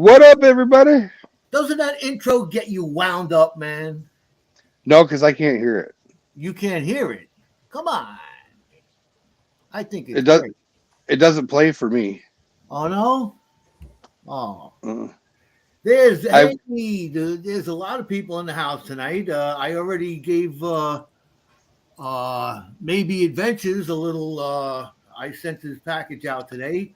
What up, everybody? Doesn't that intro get you wound up, man? No, because I can't hear it. You can't hear it. Come on. I think It it's does. great. It doesn't play for me. Oh no? Oh. Uh, There's I there's a lot of people in the house tonight. I already gave maybe adventures a little I sent his package out today.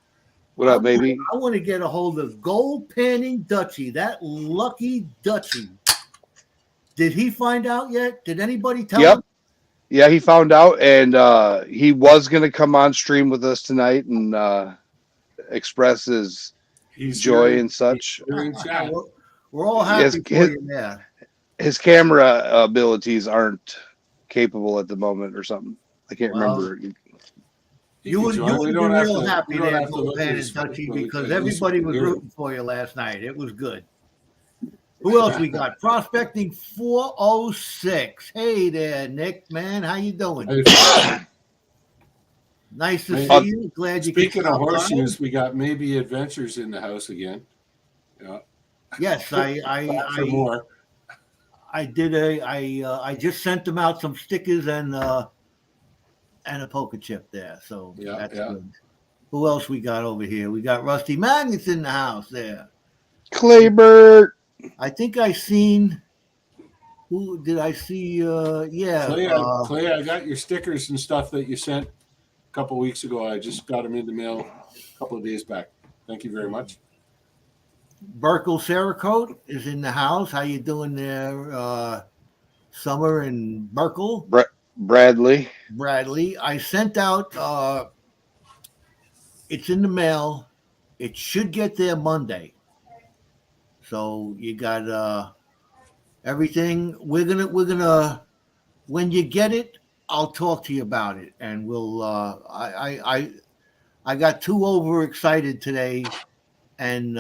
what up, baby? I want to get a hold of Gold Panning Dutchie, that lucky Dutchie. Did he find out yet? Did anybody tell Yep. him? Yeah, he found out, and he was gonna come on stream with us tonight and express his He's joy here. and such. He's here in chat. We're all His happy for his, you there. his camera abilities aren't capable at the moment, or something. I can't Well, remember. You would We be don't have real to- happy we don't there, have to look Pan at and his Dutchie, phone because because everybody was he's- rooting for you last night. It was good. Who else we got? Prospecting 406. Hey there, Nick, man. How you doing? Nice to Hey, see you. Glad you could Speaking of stop by. horseshoes, we got maybe adventures in the house again. Yeah. Yes, Back for more. I did I just sent them out some stickers and a poker chip there. So Yeah, that's yeah. good. Who else we got over here? We got Rusty Magnets in the house there. Claybert. I think I seen. Who did I see? Yeah. Clay, I got your stickers and stuff that you sent a couple weeks ago. I just got them in the mail a couple of days back. Thank you very much. Burkle Cerakote is in the house. How you doing there, Summer and Burkle? Bradley. Bradley. I sent out. It's in the mail. It should get there Monday. So you got everything. We're gonna when you get it, I'll talk to you about it, and we'll. I got too overexcited today, and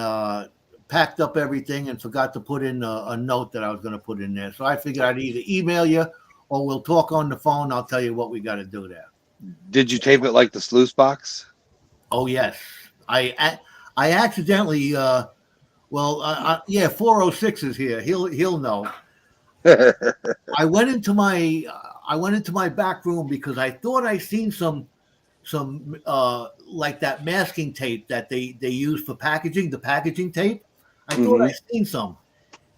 packed up everything and forgot to put in a note that I was going to put in there. So I figured I'd either email you or we'll talk on the phone. I'll tell you what we got to do there. Did you tape it like the sluice box? Oh yes, I accidentally. Yeah, 406 is here. He'll know. I went into my back room because I thought I seen some like that masking tape that they use for packaging, the packaging tape. I thought I seen some,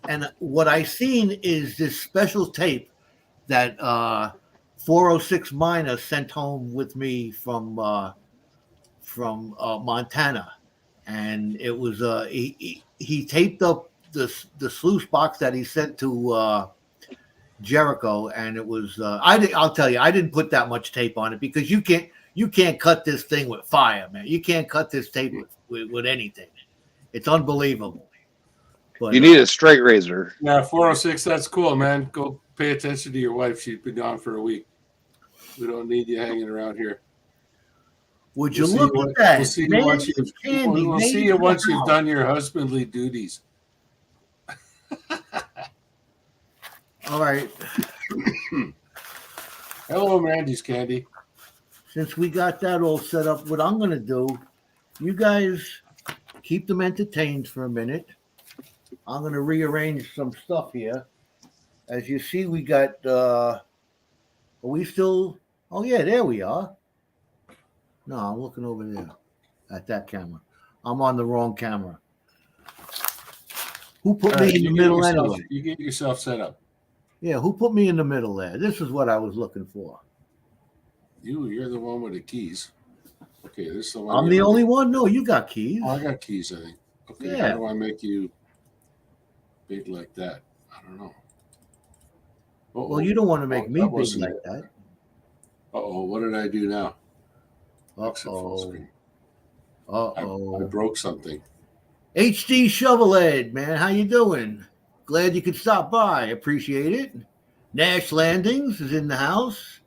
and what I seen is this special tape that 406 Miner sent home with me from Montana, and it was he taped up the sluice box that he sent to Jericho, and it was I'll tell you, I didn't put that much tape on it because you can't cut this thing with fire, man. You can't cut this tape with anything. It's unbelievable. But You need a straight razor. Yeah, 406, that's cool, man. Go pay attention to your wife. She's been gone for a week. We don't need you hanging around here. Would you look at that? We'll see you once you've done your husbandly duties. All right. Hello, Randy's Candy. Since we got that all set up, what I'm going to do, you guys keep them entertained for a minute. I'm going to rearrange some stuff here. As you see, we got, are we still, oh yeah, there we are. No, I'm looking over there at that camera. I'm on the wrong camera. Who put me in the middle anyway? You get yourself set up. Yeah, who put me in the middle there? This is what I was looking for. You're the one with the keys. Okay, this is the one. I'm the only one? No, you got keys. Oh, I got keys, I think. Okay, Yeah. How do I make you big like that? I don't know. Well, you don't want to make me big like that. Uh-oh, what did I do now? Uh-oh. I broke something. HD Shovelhead, man, how you doing? Glad you could stop by. Appreciate it. Nash Landings is in the house.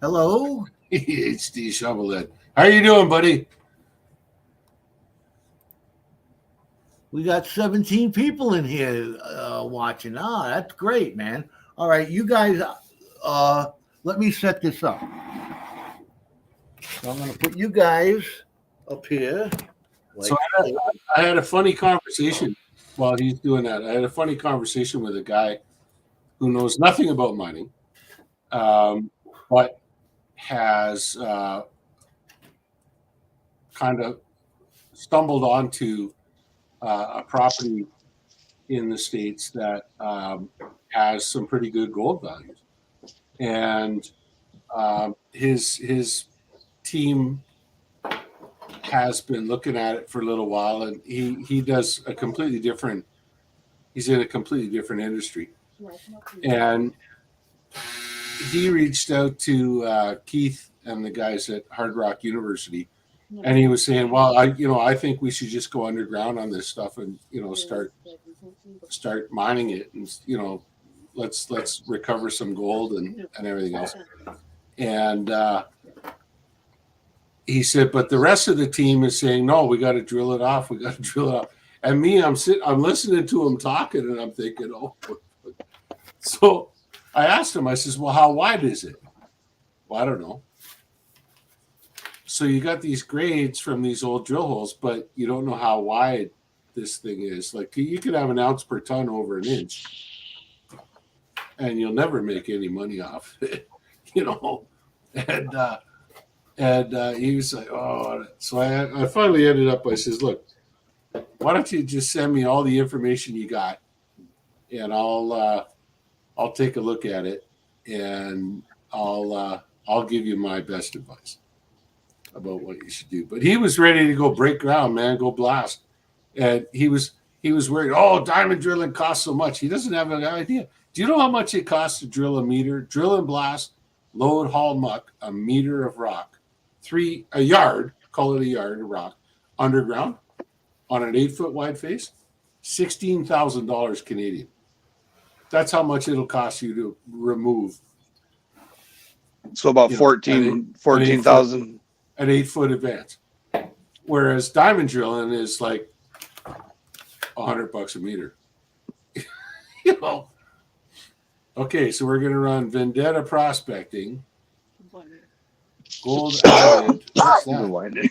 Hello. HD Shovelhead. How you doing, buddy? We got 17 people in here watching. That's great, man. All right, you guys, let me set this up. So I'm going to put you guys up here. So I had a funny conversation while he's doing that, I had a funny conversation with a guy who knows nothing about mining, but has kind of stumbled onto a property in the States that has some pretty good gold values. And his team has been looking at it for a little while, and he does a completely different, he's in a completely different industry. And he reached out to Keith and the guys at Hard Rock University, and he was saying, well, I think we should just go underground on this stuff and, start mining it, and, let's recover some gold and everything else. And he said, but the rest of the team is saying, no, we got to drill it off. We got to drill it off. And me, I'm listening to him talking, and I'm thinking, oh. So I asked him, I says, well, how wide is it? Well, I don't know. So you got these grades from these old drill holes, but you don't know how wide this thing is. Like, you could have an ounce per ton over an inch, and you'll never make any money off it, And he was like, oh. So I finally ended up, I says, look, why don't you just send me all the information you got, and I'll take a look at it, and I'll give you my best advice about what you should do. But he was ready to go break ground, man, go blast. And he was worried, oh, diamond drilling costs so much. He doesn't have an idea. Do you know how much it costs to drill a meter, drill and blast, load, haul, muck, a meter of rock, a yard, call it a yard of rock, underground on an 8-foot wide face? $16,000 Canadian. That's how much it'll cost you to remove. So about 14,000. An 8-foot advance. Whereas diamond drilling is like $100 a meter. Okay, so we're going to run Vendetta prospecting. Gold added. What's that?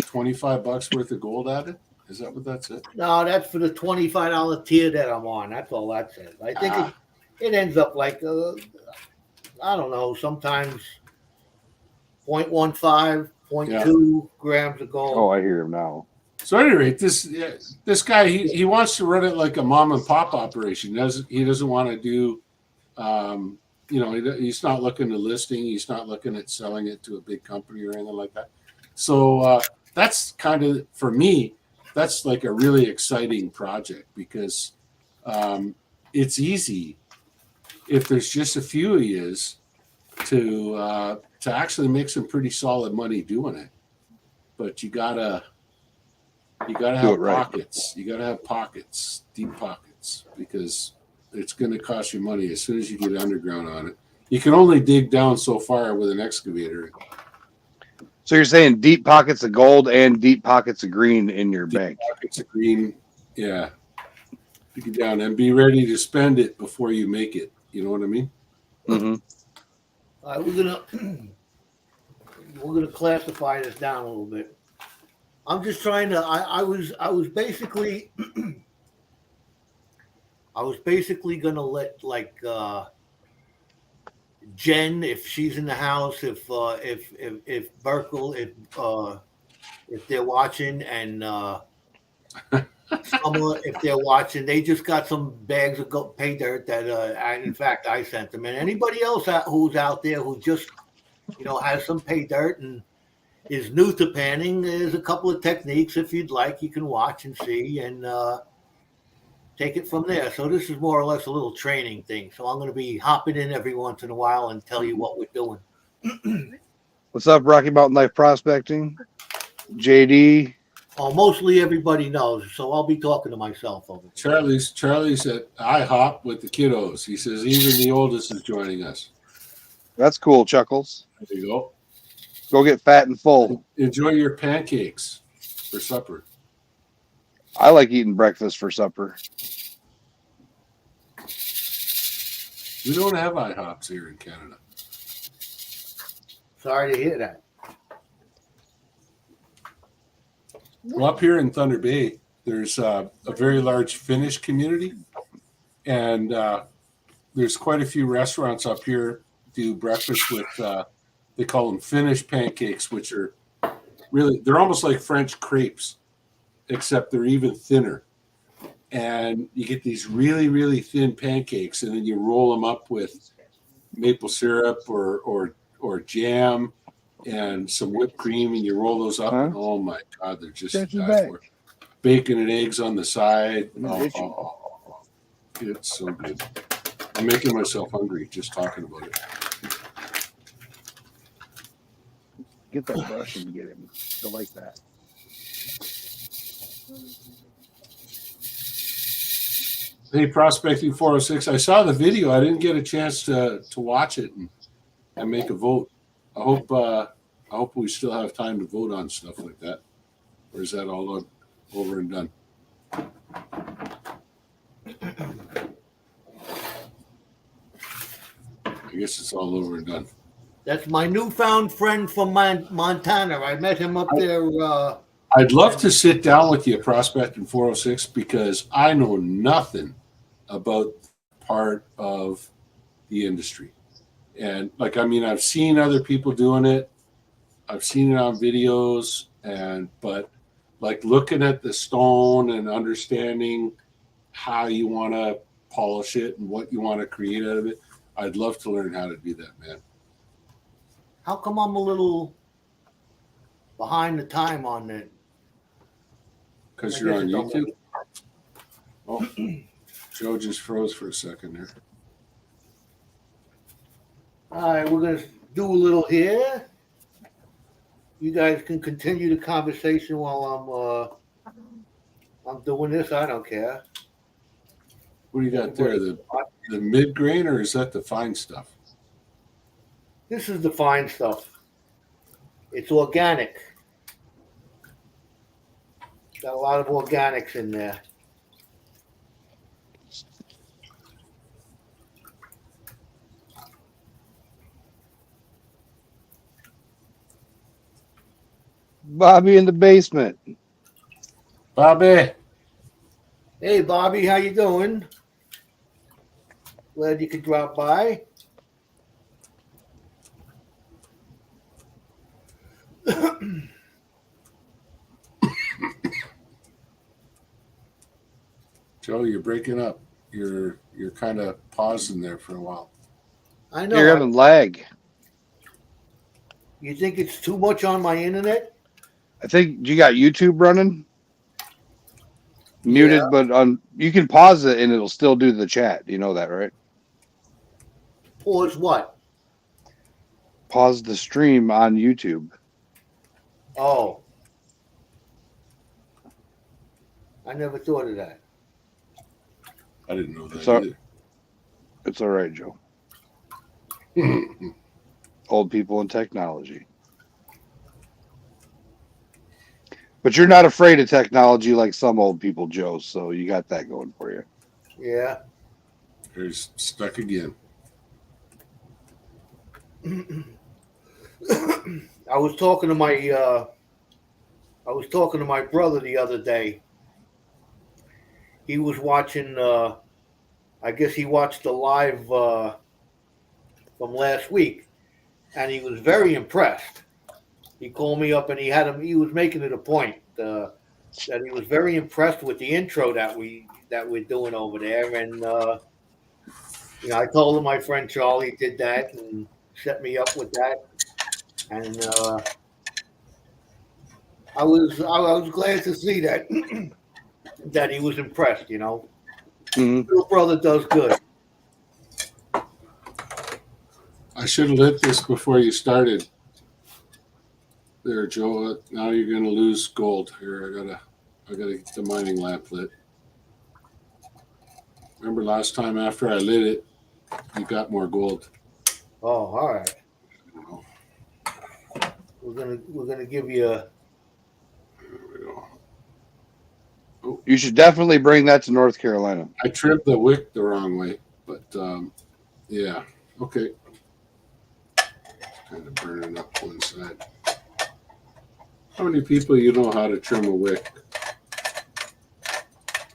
$25 worth of gold added? Is that what that's it? No, that's for the $25 tier that I'm on. That's all that says. I think it ends up like, I don't know, sometimes 0.15, 0.2 grams of gold. Oh, I hear him now. So at any rate, this guy, he wants to run it like a mom and pop operation. He doesn't want to do, he's not looking to listing. He's not looking at selling it to a big company or anything like that. So that's kind of, for me, that's like a really exciting project, because it's easy if there's just a few of yous to actually make some pretty solid money doing it. But you gotta have pockets. You gotta have pockets, deep pockets, because it's going to cost you money as soon as you get underground on it. You can only dig down so far with an excavator. So you're saying deep pockets of gold and deep pockets of green in your bank. Pockets of green, yeah. Dig it down and be ready to spend it before you make it. You know what I mean? Mm-hmm. We're gonna classify this down a little bit. I'm just trying to. I was basically gonna let Jen, if she's in the house, if Burkle, if they're watching, and Summer, if they're watching, they just got some bags of pay dirt that in fact I sent them. And anybody else who's out there who just has some pay dirt and is new to panning, there's a couple of techniques, if you'd like, you can watch and see and take it from there. So this is more or less a little training thing. So I'm going to be hopping in every once in a while and tell you what we're doing. What's up, Rocky Mountain Life Prospecting? JD. Oh, mostly everybody knows, so I'll be talking to myself over there. Charlie's at IHOP with the kiddos. He says even the oldest is joining us. That's cool, Chuckles. There you go. Go get fat and full. Enjoy your pancakes for supper. I like eating breakfast for supper. We don't have IHOPs here in Canada. Sorry to hear that. Well, up here in Thunder Bay, there's a very large Finnish community, and there's quite a few restaurants up here do breakfast with they call them Finnish pancakes, which are really, they're almost like French crepes, except they're even thinner. And you get these really, really thin pancakes, and then you roll them up with maple syrup or jam and some whipped cream, and you roll those up. And oh my God, they're just bacon and eggs on the side. It's so good. I'm making myself hungry just talking about it. Get that brush and get him. I like that. Hey, Prospecting 406. I saw the video. I didn't get a chance to watch it and make a vote. I hope we still have time to vote on stuff like that. Or is that all over and done? I guess it's all over and done. That's my newfound friend from Montana. I met him up there. I'd love to sit down with you, Prospecting 406, because I know nothing about part of the industry. And I've seen other people doing it. I've seen it on videos, but looking at the stone and understanding how you want to polish it and what you want to create out of it, I'd love to learn how to do that, man. How come I'm a little behind the time on that? Because you're on YouTube? Oh, Joe just froze for a second there. All right, we're going to do a little here. You guys can continue the conversation while I'm doing this. I don't care. What do you got there? The mid grain, or is that the fine stuff? This is the fine stuff. It's organic. Got a lot of organics in there. Bobby in the basement. Bobby. Hey, Bobby, how you doing? Glad you could drop by. Joe, you're breaking up. You're kind of pausing there for a while. I know. You're having lag. You think it's too much on my internet? I think you got YouTube running. Muted, Yeah. but you can pause it and it'll still do the chat. You know that, right? Pause what? Pause the stream on YouTube. Oh. I never thought of that. I didn't know that So- either. It's all right, Joe. Old people and technology. But you're not afraid of technology like some old people, Joe, so you got that going for you. Yeah. Here's stuck again. I was talking to my brother the other day. He was watching I guess he watched the live from last week, and he was very impressed. He called me up and he was making it a point that he was very impressed with the intro that we're doing over there. And I told him my friend Charlie did that and set me up with that. And I was glad to see that that he was impressed. Mhm. Little brother does good. I should have lit this before you started. There, Joe. Now you're gonna lose gold. Here, I gotta get the mining lamp lit. Remember last time after I lit it, you got more gold. Oh, all right. We're gonna give you a. There we go. You should definitely bring that to North Carolina. I trimmed the wick the wrong way, but yeah, okay. Kind of burning up one side. How many people you know how to trim a wick?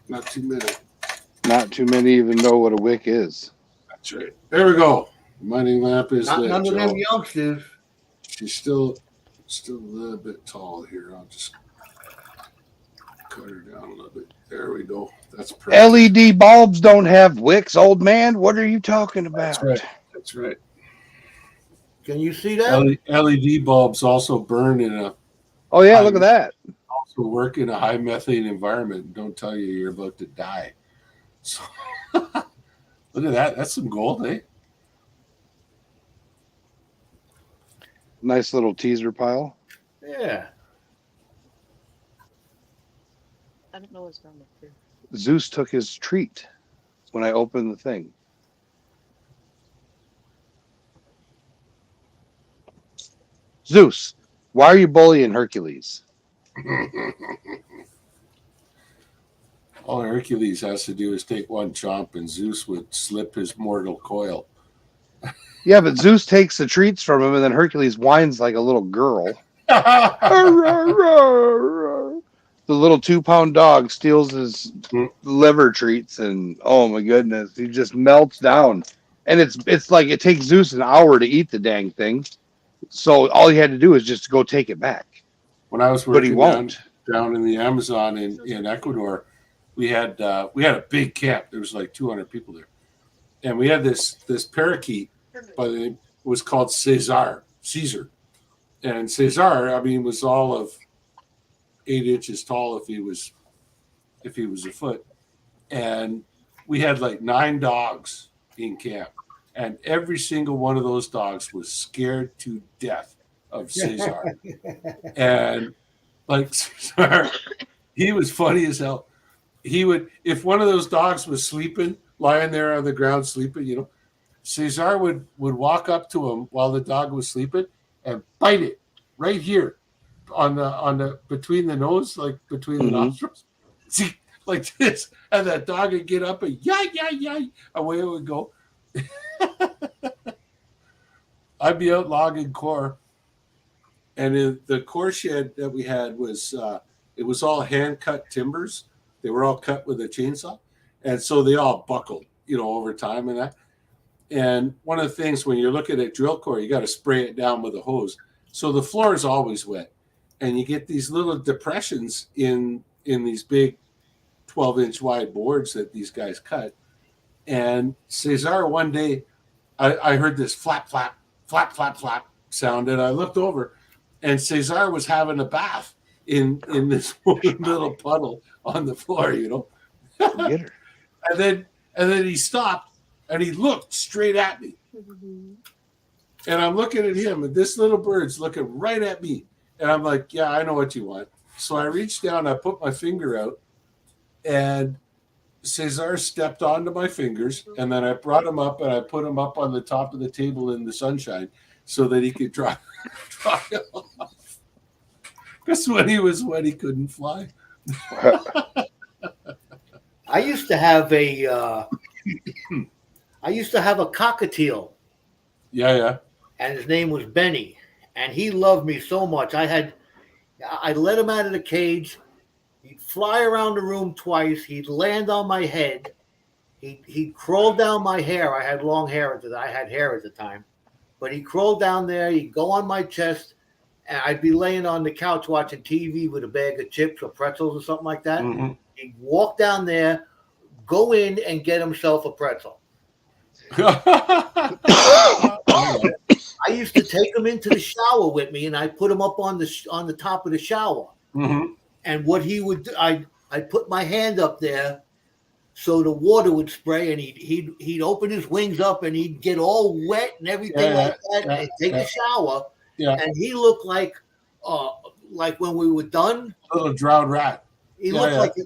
Not too many. Not too many even know what a wick is. That's right. There we go. Mining lamp is Not lit, none of Joe. them youngsters. She's still a little bit tall here. I'll just cut her down a little bit. There we go. That's perfect. LED bulbs don't have wicks, old man. What are you talking about? That's right. That's right. Can you see that? LED bulbs also burn in a Oh yeah, look at that. also work in a high methane environment. Don't tell you you're about to die. So look at that. That's some gold, eh? Nice little teaser pile. Yeah. I don't know what's wrong with her. Zeus took his treat when I opened the thing. Zeus, why are you bullying Hercules? All Hercules has to do is take one chomp, and Zeus would slip his mortal coil. Yeah, but Zeus takes the treats from him, and then Hercules whines like a little girl. The little 2-pound dog steals his liver treats, and oh my goodness, he just melts down. And it's like it takes Zeus an hour to eat the dang thing. So all he had to do is just go take it back. When I was But he working won't. down in the Amazon in Ecuador, we had a big camp. There was like 200 people there, and we had this parakeet by the name was called Caesar, and Caesar, I mean, was all of 8 inches tall if he was a foot, and we had like 9 dogs in camp, and every single one of those dogs was scared to death of Caesar, and like Caesar, he was funny as hell. He would, if one of those dogs was sleeping, lying there on the ground sleeping, Caesar would walk up to him while the dog was sleeping and bite it right here on the between the nose, like between the nostrils, see, like this, and that dog would get up and yay, away it would go. I'd be out logging core, and in the core shed that we had was it was all hand cut timbers. They were all cut with a chainsaw, and so they all buckled, over time and that. And one of the things when you're looking at drill core, you got to spray it down with a hose, so the floor is always wet, and you get these little depressions in these big 12-inch wide boards that these guys cut. And Caesar, one day, I heard this flap, flap, flap, flap, flap sound, and I looked over, and Caesar was having a bath in this little puddle on the floor, Get her. And then he stopped and he looked straight at me. And I'm looking at him, and this little bird's looking right at me. And I'm like, yeah, I know what you want. So I reached down, I put my finger out, and Caesar stepped onto my fingers, and then I brought him up and I put him up on the top of the table in the sunshine so that he could dry off. Because when he was wet, he couldn't fly. I used to have a cockatiel, Yeah. and his name was Benny, and he loved me so much. I let him out of the cage. He'd fly around the room twice. He'd land on my head. He'd crawl down my hair. I had long hair I had hair at the time, but he'd crawl down there. He'd go on my chest, and I'd be laying on the couch watching TV with a bag of chips or pretzels or something like that. Mm-hmm. He'd walk down there, go in, and get himself a pretzel. I used to take him into the shower with me, and I put him up on the top of the shower. Mm-hmm. And what he would do, I put my hand up there so the water would spray, and he'd open his wings up, and he'd get all wet and everything like that, and take a shower. Yeah. And he looked like when we were done, A little drowned rat. he looked like a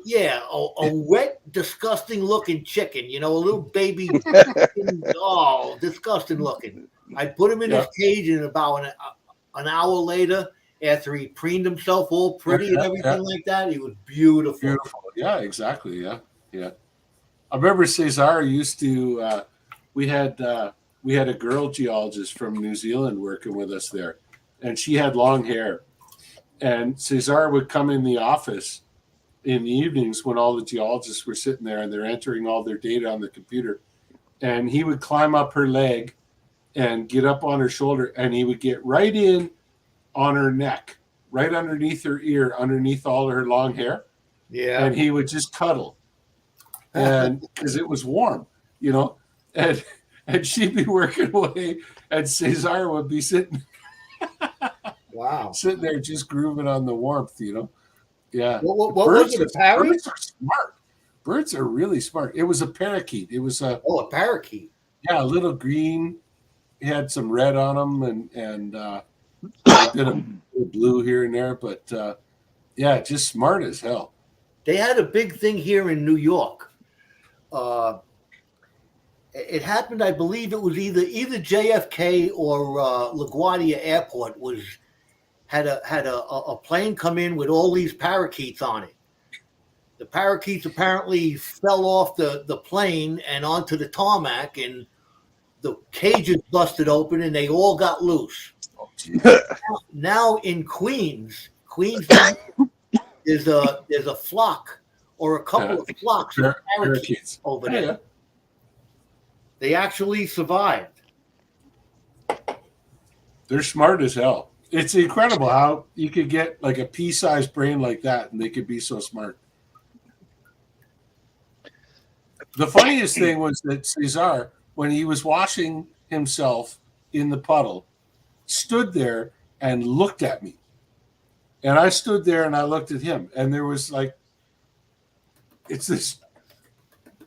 wet, disgusting looking chicken. A little baby. Disgusting looking. I put him in his cage, and about an hour later, after he preened himself all pretty and everything like that, he was beautiful. Beautiful. Yeah, exactly. Yeah. I remember Caesar used to. We had a girl geologist from New Zealand working with us there, and she had long hair. And Caesar would come in the office, in the evenings when all the geologists were sitting there and they're entering all their data on the computer. And he would climb up her leg and get up on her shoulder, and he would get right in on her neck, right underneath her ear, underneath all her long hair. Yeah. And he would just cuddle. And because it was warm, and she'd be working away, and Cesar would be sitting Wow. there just grooving on the warmth, Yeah. What was it, a parrot? Birds are smart. Birds are really smart. It was a parakeet. It was a parakeet. a little green. It had some red on them and a bit of blue here and there, but just smart as hell. They had a big thing here in New York. It happened, I believe it was either JFK or LaGuardia Airport had a plane come in with all these parakeets on it. The parakeets apparently fell off the plane and onto the tarmac, and the cages busted open and they all got loose. Oh, geez. Now in Queens, there's a flock or a couple of flocks of parakeets over there. Yeah. They actually survived. They're smart as hell. It's incredible how you could get like a pea-sized brain like that, and they could be so smart. The funniest thing was that Cesar, when he was washing himself in the puddle, stood there and looked at me. And I stood there and I looked at him, and there was like, it's this.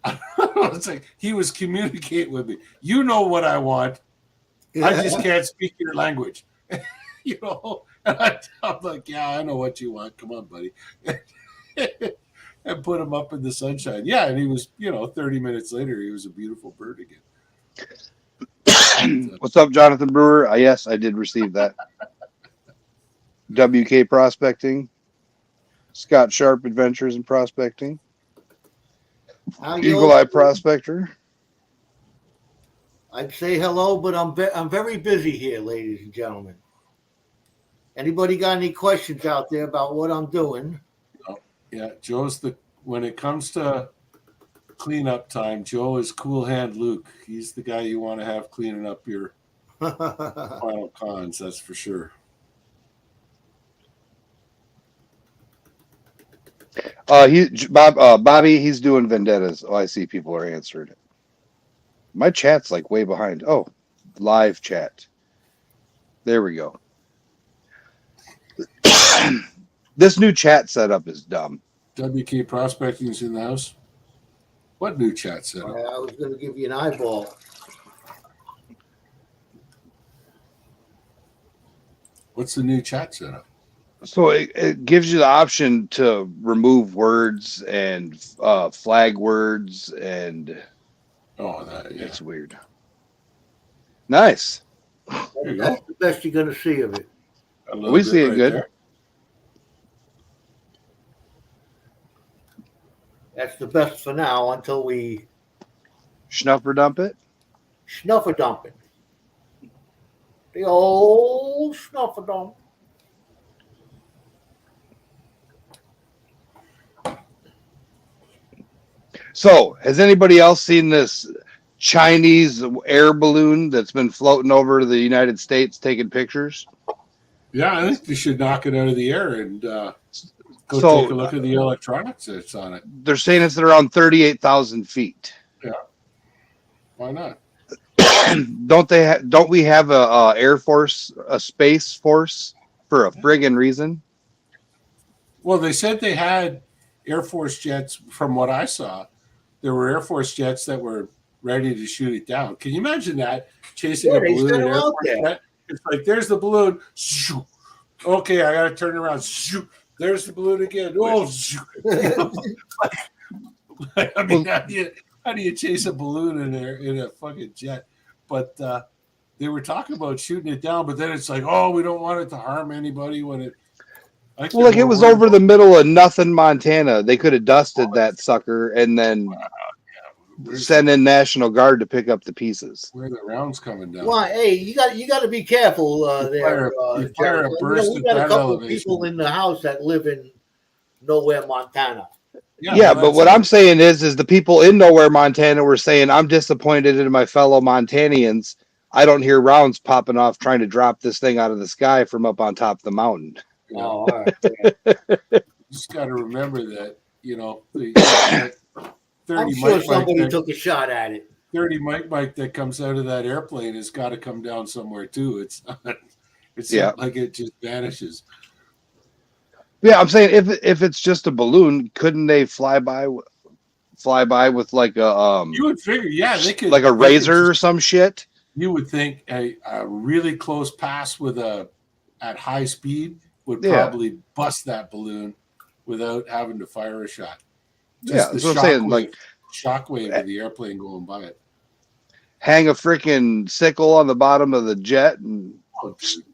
I don't know, it's like he was communicating with me. You know what I want. I just can't speak your language. And I'm like, yeah, I know what you want. Come on, buddy. And put him up in the sunshine. Yeah, and he was, 30 minutes later, he was a beautiful bird again. What's up, Jonathan Brewer? Yes, I did receive that. WK Prospecting, Scott Sharp Adventures in Prospecting, Eagle Eye Prospector. I'd say hello, but I'm very busy here, ladies and gentlemen. Anybody got any questions out there about what I'm doing? Yeah, when it comes to cleanup time, Joe is Cool Hand Luke. He's the guy you want to have cleaning up your final cons, that's for sure. Bobby, he's doing vendettas. Oh, I see people are answering it. My chat's like way behind. Oh, live chat. There we go. This new chat setup is dumb. WK Prospecting is in the house. What new chat setup? I was going to give you an eyeball. What's the new chat setup? So it gives you the option to remove words and flag words, and it's weird. Nice. That's the best you're going to see of it. We see it good. There. That's the best for now until we Schnuffer dump it. snuffer dump it. The old snuffer dump. So, has anybody else seen this Chinese air balloon that's been floating over the United States taking pictures? Yeah, I think you should knock it out of the air and go take a look at the electronics that's on it. They're saying it's at around 38,000 feet. Yeah. Why not? Don't we have a Air Force, a Space Force for a friggin' reason? Well, they said they had Air Force jets. From what I saw, there were Air Force jets that were ready to shoot it down. Can you imagine that? Chasing a balloon in Air Force jet? It's like, there's the balloon. Okay, I got to turn around. There's the balloon again. Oh, I mean, how do you chase a balloon in a fucking jet? But they were talking about shooting it down, but then it's like, oh, we don't want it to harm anybody when it. Well, like it was over the middle of nothing, Montana. They could have dusted that sucker and then send in National Guard to pick up the pieces. Where the rounds coming down? Well, hey, you got to be careful there. You fire a burst we got at a couple that of people in the house that live in Nowhere, Montana. Yeah, but what I'm saying is the people in Nowhere, Montana were saying, I'm disappointed in my fellow Montanians. I don't hear rounds popping off trying to drop this thing out of the sky from up on top of the mountain. You Oh, know, all right. Yeah. you just got to remember that, you know, that 30 I'm sure Mike somebody that, took a shot at it. 30 Mike that comes out of that airplane has got to come down somewhere too. It's Yeah. not like it just vanishes. Yeah, I'm saying if it's just a balloon, couldn't they fly by with like a You would figure, yeah, they could, like a they could razor or just- some shit? You would think a really close pass at high speed would Yeah. probably bust that balloon without having to fire a shot. Yeah, that's what I'm saying. Like, shockwave of the airplane going by it. hang a freaking sickle on the bottom of the jet and Oh, dude.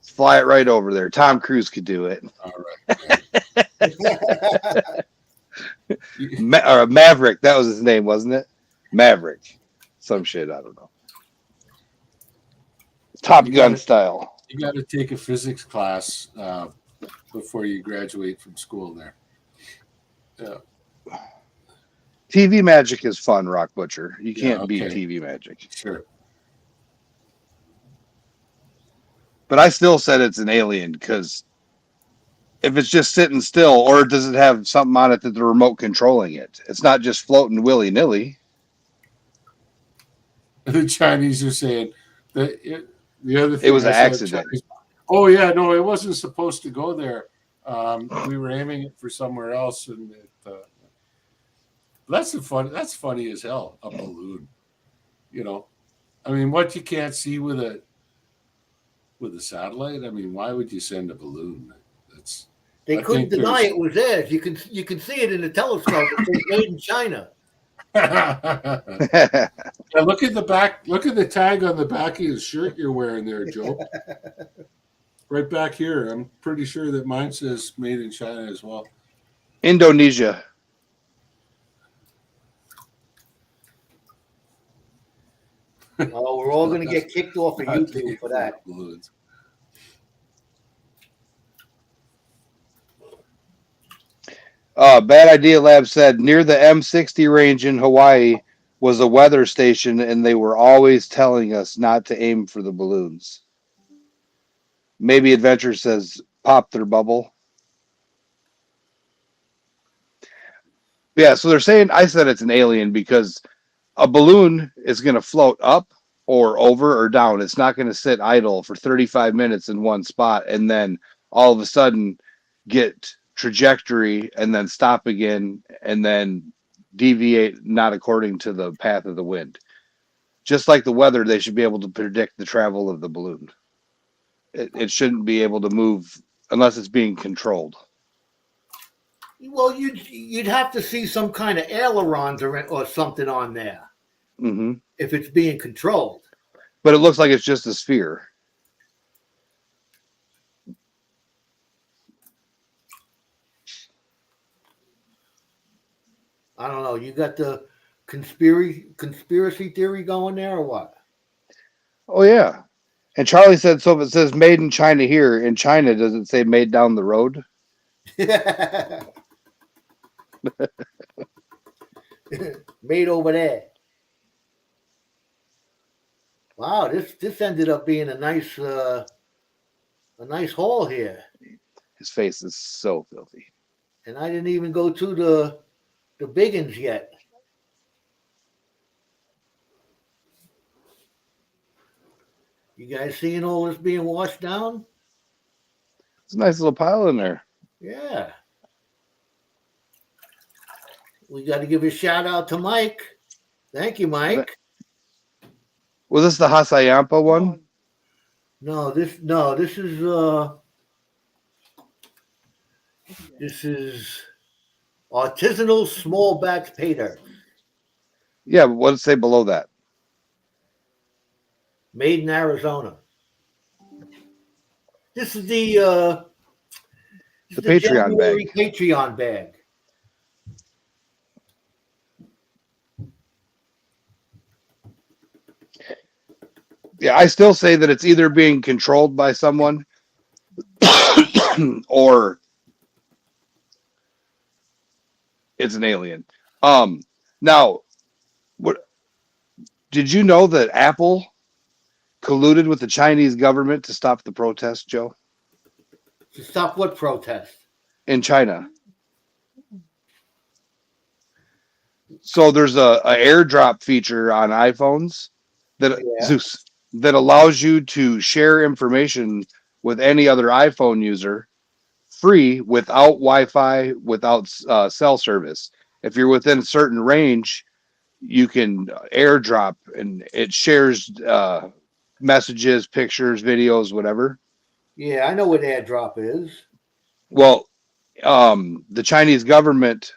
fly it right over there. Tom Cruise could do it. All right. Yeah. Or Maverick, that was his name, wasn't it? Maverick. Some shit, I don't know. Top You Gun gotta- style. You got to take a physics class before you graduate from school there. Yeah, TV magic is fun, Rock Butcher. You Yeah, can't beat okay. TV magic. sure. But I still said it's an alien because if it's just sitting still, or does it have something on it that the remote controlling it? It's not just floating willy nilly. The Chinese are saying that the other thing It was I an saw the accident. Chinese- oh yeah, no, it wasn't supposed to go there. We were aiming it for somewhere else, and that's funny as hell. A balloon, you know. I mean, what you can't see with a satellite. I mean, why would you send a balloon? That's They I couldn't think deny there's- it was theirs. You can see it in the telescope. It says made in China. Yeah, look at the back. Look at the tag on the back of his shirt you're wearing there, Joe. Right back here. I'm pretty sure that mine says "Made in China" as well. Indonesia. Oh, we're all going to get kicked off of God YouTube damn, for that. balloons. Bad Idea Lab said near the M60 range in Hawaii was a weather station, and they were always telling us not to aim for the balloons. Maybe Adventure says pop their bubble. Yeah, so they're saying I said it's an alien because a balloon is going to float up or over or down. It's not going to sit idle for 35 minutes in one spot and then all of a sudden get trajectory and then stop again and then deviate not according to the path of the wind. Just like the weather, they should be able to predict the travel of the balloon. It shouldn't be able to move unless it's being controlled. Well, you'd have to see some kind of ailerons or something on there Mm-hmm. if it's being controlled. But it looks like it's just a sphere. I don't know. You got the conspiracy theory going there or what? Oh, yeah. And Charlie said, so if it says made in China here, in China, does it say made down the road? Made over there. Wow, this ended up being a nice haul here. His face is so filthy. And I didn't even go to the biggins yet. You guys seeing all this being washed down? It's a nice little pile in there. Yeah. We got to give a shout out to Mike. Thank you, Mike. Was this the Hasayampa one? No, this is artisanal small batch pater, Yeah, but what did it say below that? made in Arizona. This is the Patreon January bag. Patreon bag. Yeah, I still say that it's either being controlled by someone or It's an alien. Now, what did you know that Apple colluded with the Chinese government to stop the protest, Joe, To stop what protest? in China? So there's a airdrop feature on iPhones that Yeah. Zeus that allows you to share information with any other iPhone user free without Wi-Fi, without cell service. If you're within a certain range, you can airdrop, and it shares messages, pictures, videos, whatever. Yeah, I know what AirDrop is. Well, the Chinese government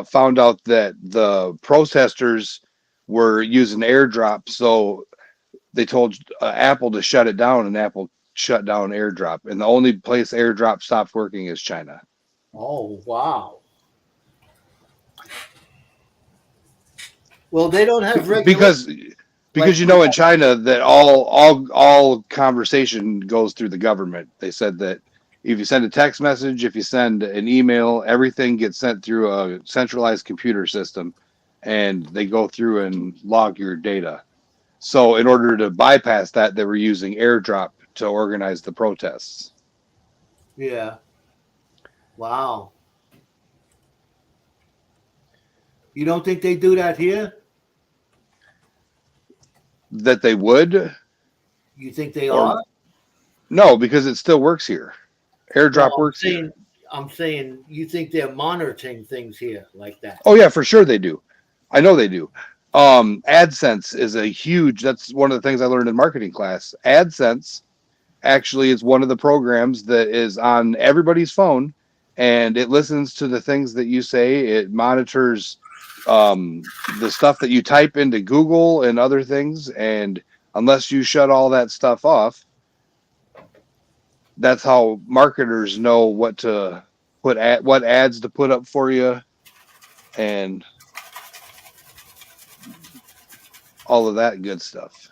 found out that the protesters were using airdrop, so they told Apple to shut it down, and Apple shut down airdrop. And the only place airdrop stopped working is China. Oh, wow. Well, they don't have regular. Because you know in China that all conversation goes through the government. They said that if you send a text message, if you send an email, everything gets sent through a centralized computer system, and they go through and log your data. So in order to bypass that, they were using airdrop to organize the protests. Yeah. Wow. You don't think they do that here? That they would? You think they Or- are? No, because it still works here. Airdrop No, works here. I'm saying you think they're monitoring things here like that. Oh yeah, for sure they do. I know they do. AdSense is a huge. That's one of the things I learned in marketing class. AdSense actually is one of the programs that is on everybody's phone, and it listens to the things that you say. It monitors the stuff that you type into Google and other things, and unless you shut all that stuff off, that's how marketers know what to what ads to put up for you, and all of that good stuff.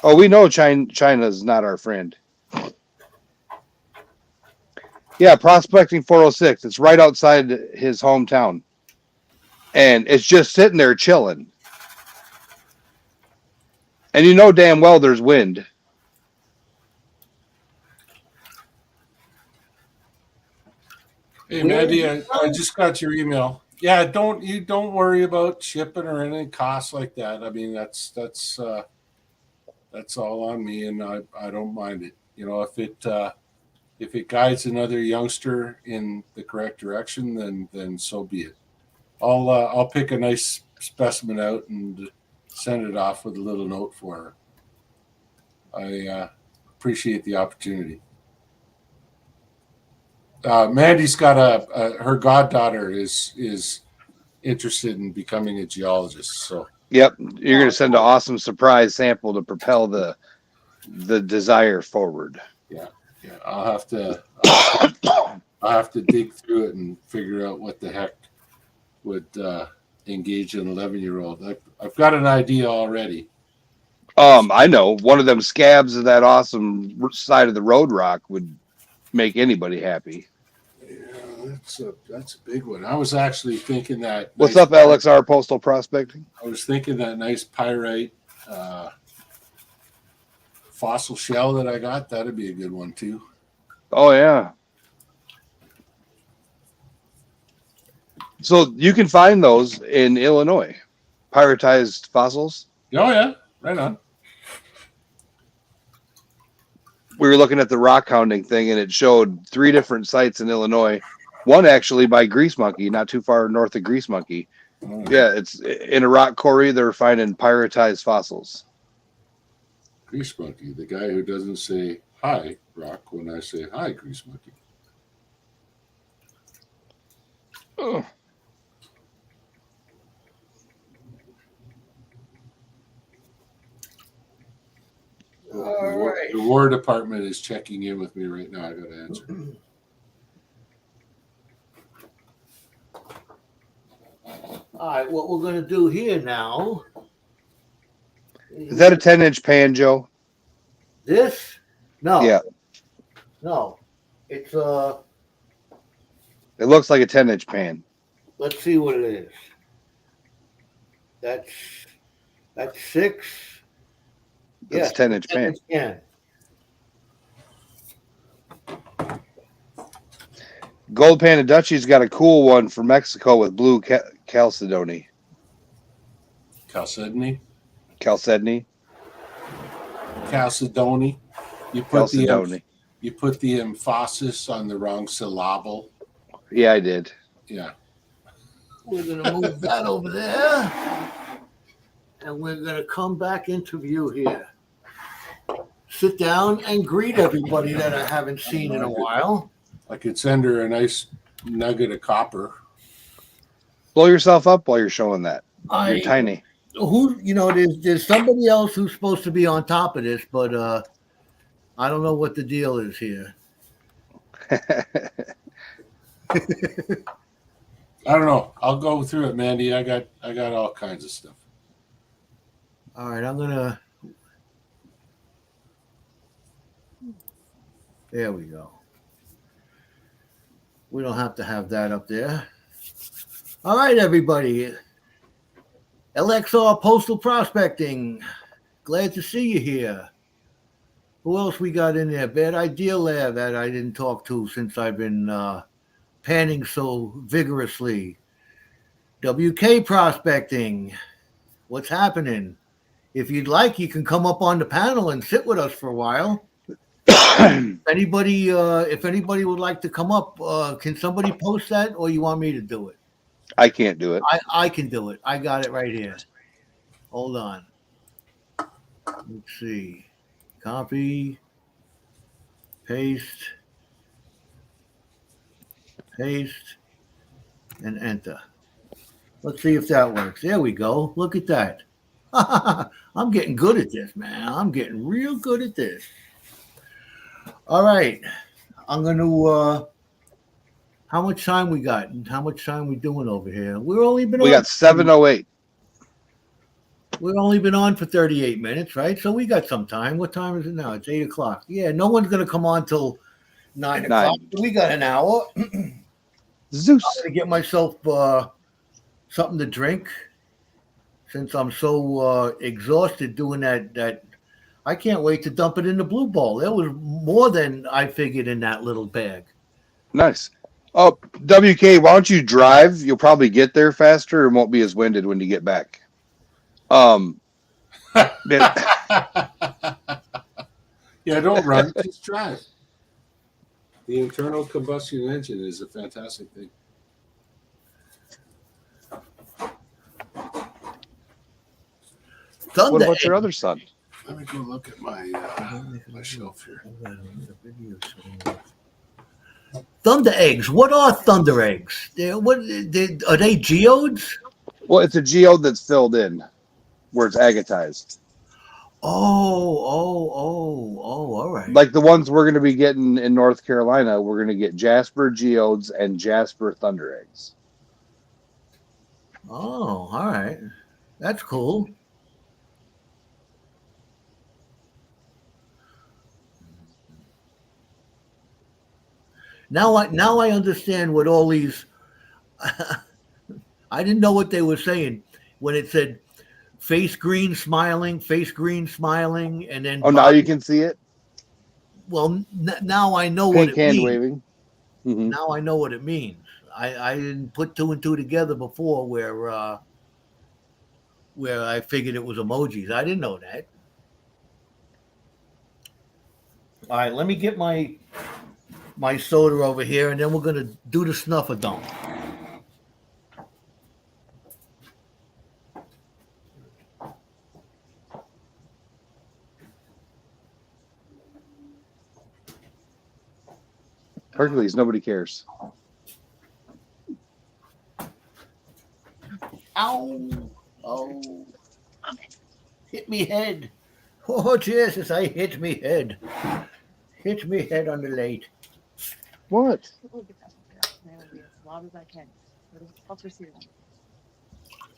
Oh, we know China's not our friend. Yeah, Prospecting 406. It's right outside his hometown. And it's just sitting there chilling. And you know damn well there's wind. Hey, Mandy, I just got your email. Yeah, don't worry about shipping or any costs like that. I mean, that's all on me, and I don't mind it. You know, if it guides another youngster in the correct direction, then so be it. I'll pick a nice specimen out and send it off with a little note for her. I appreciate the opportunity. Mandy's got her goddaughter is interested in becoming a geologist. So Yep, you're going to send an awesome surprise sample to propel the desire forward. yeah, I'll have to dig through it and figure out what the heck would engage an 11-year-old. I've got an idea already. I know one of them scabs of that awesome side of the road rock would make anybody happy. Yeah, that's a big one. I was actually thinking that. What's up, LXR Postal Prospecting? I was thinking that nice pyrite fossil shell that I got. That'd be a good one too. Oh yeah. So you can find those in Illinois, pyritized fossils. Oh yeah, right on. We were looking at the rock hounding thing, and it showed 3 different sites in Illinois. One actually by Grease Monkey, not too far north of Grease Monkey. Yeah, it's in a rock quarry. They're finding pyritized fossils. Grease Monkey, the guy who doesn't say hi, Rock, when I say hi, Grease Monkey. Oh. The War Department is checking in with me right now. I got to answer. All right, what we're gonna do here now? Is that a 10-inch pan, Joe? This? No. Yeah. No. It's It looks like a 10-inch pan. let's see what it is. That's 6. That's Yes, 10-inch pan. pan. Gold Panda Dutchie's got a cool one for Mexico with blue chalcedony. Chalcedony, Chalcedony. Chalcedony. Chalcedony. You put the emphasis on the wrong syllable. Yeah, I did. Yeah. We're gonna move that over there. And we're gonna come back into view here. Sit down and greet everybody that I haven't seen in a while. I could send her a nice nugget of copper. Blow yourself up while you're showing that. You're I tiny. there's somebody else who's supposed to be on top of this, but I don't know what the deal is here. I don't know. I'll go through it, Mandy. I got all kinds of stuff. All right, I'm gonna. There we go. We don't have to have that up there. All right, everybody. LXR Postal Prospecting. Glad to see you here. Who else we got in there? Bad Idea Lab that I didn't talk to since I've been panning so vigorously. WK Prospecting. What's happening? If you'd like, you can come up on the panel and sit with us for a while. If anybody would like to come up, can somebody post that, or you want me to do it? I can't do it. I can do it. I got it right here. Hold on. Let's see. Copy. Paste. And enter. Let's see if that works. There we go. Look at that. I'm getting good at this, man. I'm getting real good at this. All right. I'm going to how much time we got and how much time we doing over here? We got 7:08. We've only been on for 38 minutes, right? So we got some time. What time is it now? It's 8 o'clock. Yeah, no one's going to come on till 9 o'clock. We got an hour. Zeus. I'm going to get myself something to drink since I'm so exhausted doing that. I can't wait to dump it in the blue bowl. There was more than I figured in that little bag. Nice. Oh, WK, why don't you drive? You'll probably get there faster and won't be as winded when you get back. Yeah, don't run. Just drive. The internal combustion engine is a fantastic thing. What about your other son? Let me go look at my shelf here. Thunder eggs. What are thunder eggs? Are they geodes? Well, it's a geode that's filled in where it's agatized. Oh, all right. Like the ones we're going to be getting in North Carolina, we're going to get Jasper geodes and Jasper thunder eggs. Oh, all right. That's cool. Now I understand what all these. I didn't know what they were saying when it said face green smiling, and then. Oh, now you can see it. Well, now I know Pink what it hand means. waving. Mm-hmm. Now I know what it means. I didn't put 2 and 2 together before where I figured it was emojis. I didn't know that. All right, let me get my soda over here, and then we're gonna do the snuffer dump. Hercules, nobody cares. Ow! Oh! Hit me head! Oh Jesus! I hit me head. Hit me head on the late. What? We'll get that one out. That'll be as loud as I can. I'll proceed.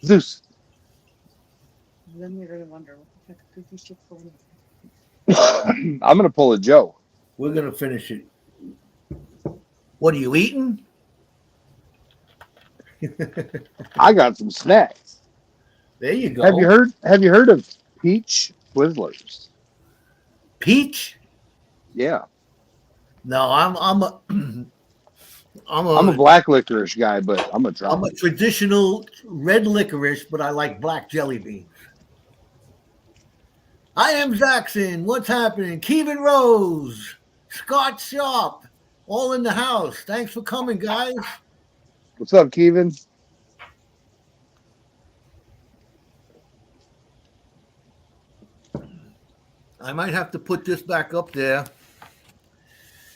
Zeus. Then you're gonna wonder what the heck did you ship for me? I'm gonna pull a Joe. We're gonna finish it. What are you eating? I got some snacks. There you go. Have you heard of peach Twizzlers? Peach? Yeah. No, I'm a I'm a black licorice guy, but I'm a I'm drop. a traditional red licorice, but I like black jelly beans. I am Zaxxon. What's happening? Kevin Rose, Scott Sharp, all in the house. Thanks for coming, guys. What's up, Kevin? I might have to put this back up there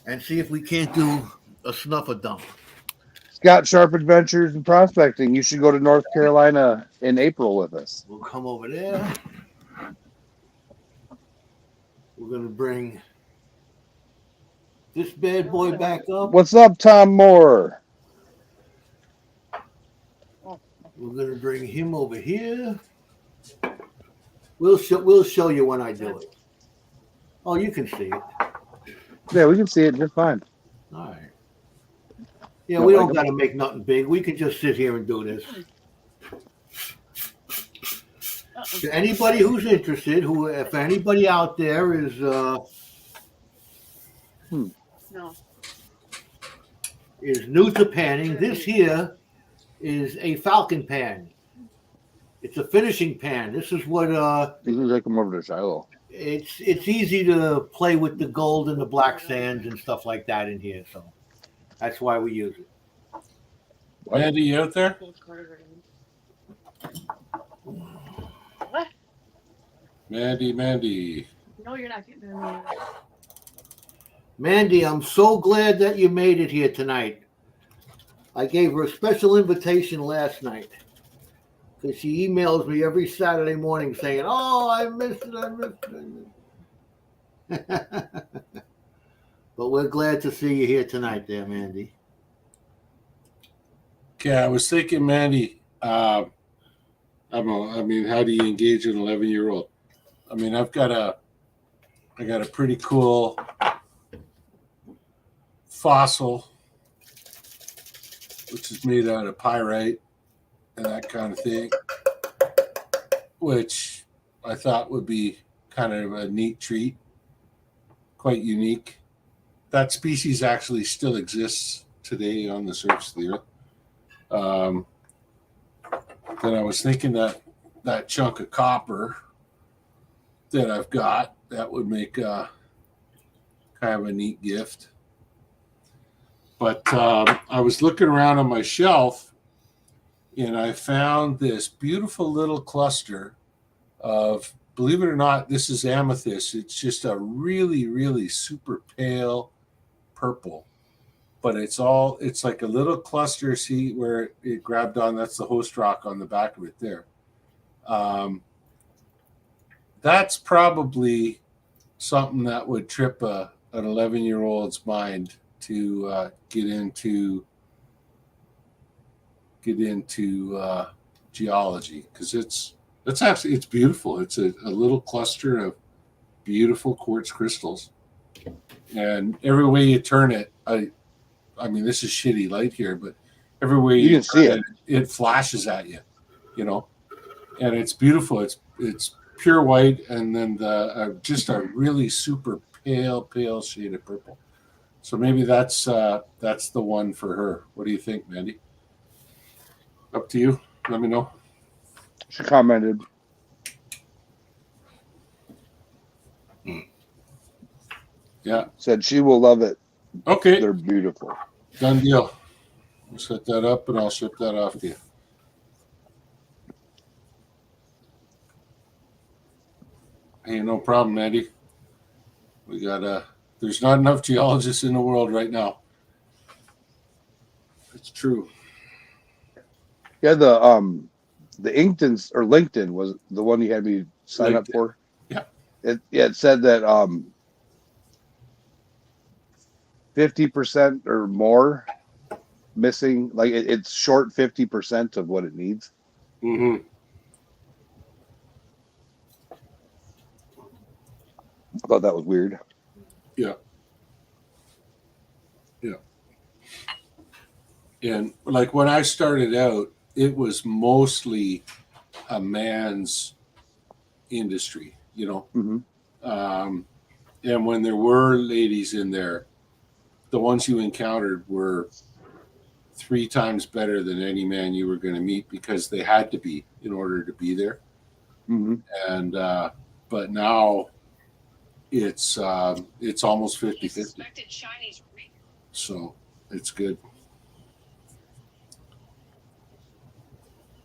and see if we can't do a snuffer dump. Scott Sharp Adventures and Prospecting. You should go to North Carolina in April with us. We'll come over there. We're going to bring this bad boy back up. What's up, Tom Moore? We're going to bring him over here. We'll show you when I do it. Oh, you can see it. Yeah, we can see it just fine. All right. Yeah, we don't got to make nothing big. We can just sit here and do this. To anybody who's interested, if anybody out there is No. is new to panning, this here is a Falcon pan. It's a finishing pan. This is what You can take them over to Shiloh. it's easy to play with the gold and the black sands and stuff like that in here, so that's why we use it. Mandy, you out there? What? Mandy. No, you're not getting me. Mandy, I'm so glad that you made it here tonight. I gave her a special invitation last night because she emails me every Saturday morning saying, "Oh, I missed it. But we're glad to see you here tonight there, Mandy. Okay, I was thinking, Mandy, how do you engage an 11-year-old? I mean, I got a pretty cool fossil, which is made out of pyrite and that kind of thing, which I thought would be kind of a neat treat, quite unique. That species actually still exists today on the surface of the earth. Then I was thinking that chunk of copper that I've got, that would make kind of a neat gift. But I was looking around on my shelf and I found this beautiful little cluster of, believe it or not, this is amethyst. It's just a really, really super pale purple. But it's like a little cluster. See where it grabbed on? That's the host rock on the back of it there. That's probably something that would trip an 11-year-old's mind to get into geology, because it's beautiful. It's a little cluster of beautiful quartz crystals, and every way you turn it, I mean, this is shitty light here, but every way You can see it flashes at you, and it's beautiful. It's pure white, and then just a really super pale shade of purple. So maybe that's the one for her. What do you think, Mandy? Up to you. Let me know. She commented. Yeah. Said she will love it. Okay. They're beautiful. Done deal. We'll set that up and I'll ship that off to you. Hey, no problem, Mandy. We got there's not enough geologists in the world right now. It's true. Yeah, the Inkton's or LinkedIn was the one you had me sign up for. Yeah. It said that 50% or more missing, like it's short 50% of what it needs. Mm-hmm. I thought that was weird. Yeah. Yeah. And like when I started out, it was mostly a man's industry, you know. Mm-hmm. And when there were ladies in there, the ones you encountered were 3 times better than any man you were going to meet because they had to be in order to be there. Mm-hmm. And but now it's almost 50-50. So it's good.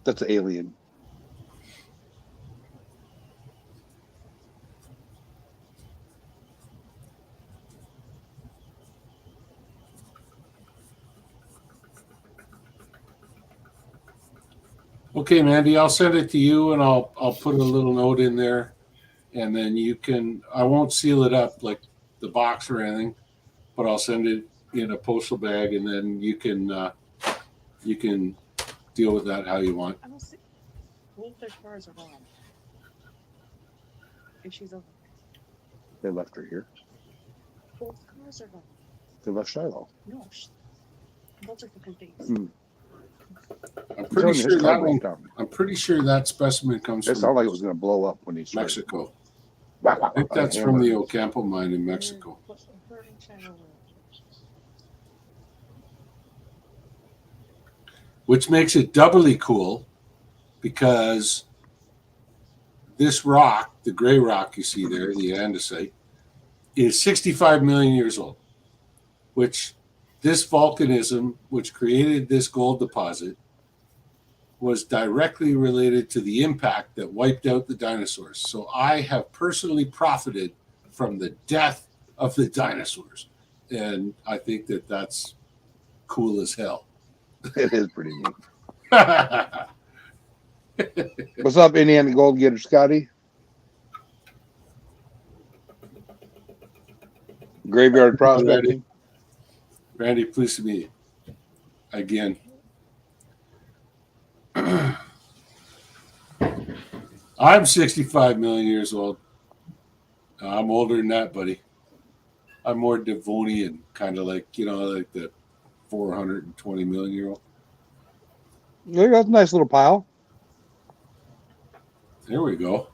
That's an alien. Okay, Mandy, I'll send it to you, and I'll put a little note in there, and then you can. I won't seal it up like the box or anything, but I'll send it in a postal bag, and then you can deal with that how you want. I don't see. Both their cars are gone. If she's over, They left her here. both cars are gone. They left Shiloh. No, both are fucking things. Mm. I'm I'm telling pretty you, sure his car that one. broke down. I'm pretty sure that specimen comes It from sounded like it was going to blow up when he started. Mexico. Wow, wow, I think wow, that's hammer. from the Ocampo mine in Mexico. Her and Shiloh were- Which makes it doubly cool because this rock, the gray rock you see there, the andesite, is 65 million years old, which this volcanism, which created this gold deposit, was directly related to the impact that wiped out the dinosaurs. So I have personally profited from the death of the dinosaurs. And I think that that's cool as hell. It is pretty neat. What's up, Indiana Gold Getter Scotty? Graveyard Prospecting. Randy, pleased to meet you again. I'm 65 million years old. I'm older than that, buddy. I'm more Devonian, kind of like, like the 420 million year old. Yeah, that's a nice little pile. There we go.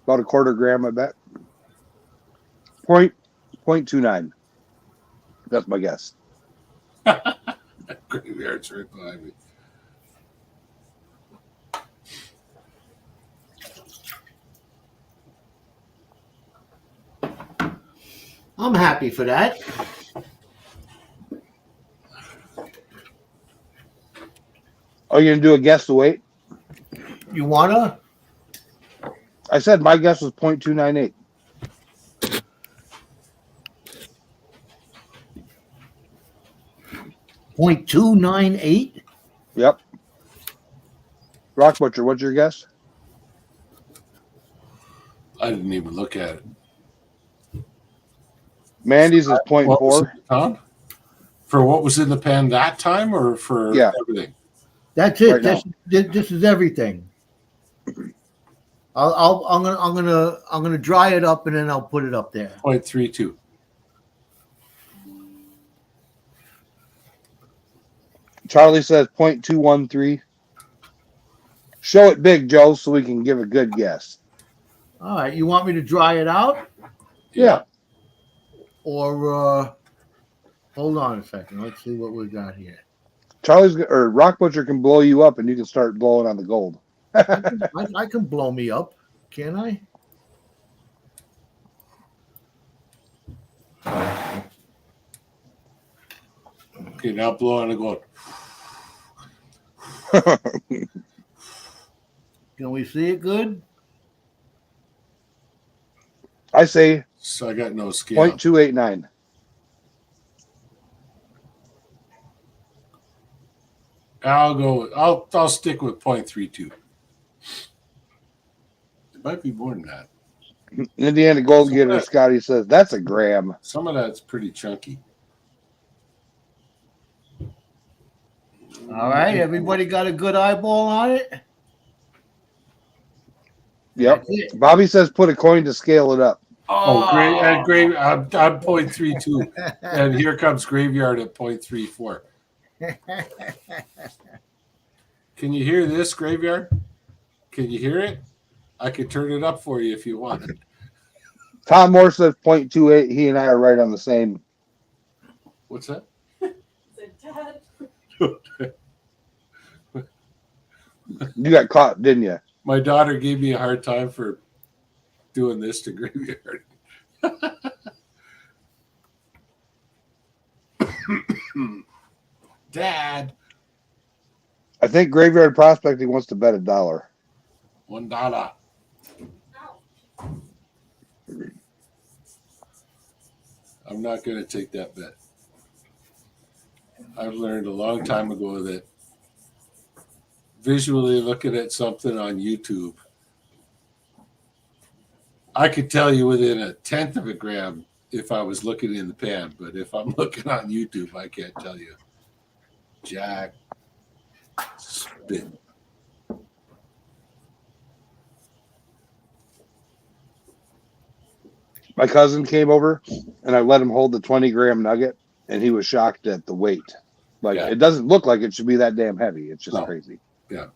About a quarter gram, I bet. 0.29. That's my guess. Graveyard's right behind me. I'm happy for that. Are you going to do a guess to wait? You wanna? I said my guess was 0.298. .298? Yep. Rock Butcher, what's your guess? I didn't even look at it. Mandy's is What was 0.4. in the pan? For what was in the pan that time, or for Yeah. everything? That's it. Right This is everything. I'm gonna dry it up and then I'll put it up there. 0.32. Charlie says 0.213. Show it big, Joe, so we can give a good guess. All right, you want me to dry it out Yeah. or hold on a second. Let's see what we got here. Rock Butcher can blow you up and you can start blowing on the gold. I can blow me up, can I? Okay, now blow on the gold. Can we see it good? I say So I got no scale. 0.289. I'll stick with 0.32. It might be more than that. Indiana Gold Getter Scotty says that's a gram. Some of that's pretty chunky. All right, everybody got a good eyeball on it? Yep. That's it. Bobby says put a coin to scale it up. Oh, great. And great. I'm 0.32. And here comes Graveyard at 0.34. Can you hear this, Graveyard? Can you hear it? I could turn it up for you if you want. Tom Moore says 0.28. He and I are right on the same. What's that? You got caught, didn't you? My daughter gave me a hard time for doing this to Graveyard. Dad, I think Graveyard Prospecting wants to bet $1. $1. I'm not going to take that bet. I've learned a long time ago that visually looking at something on YouTube, I could tell you within a tenth of a gram if I was looking in the pan, but if I'm looking on YouTube, I can't tell you. Jack spin. My cousin came over and I let him hold the 20-gram nugget, and he was shocked at the weight. Like, Yeah. it doesn't look like it should be that damn heavy. It's just No. crazy. Yeah.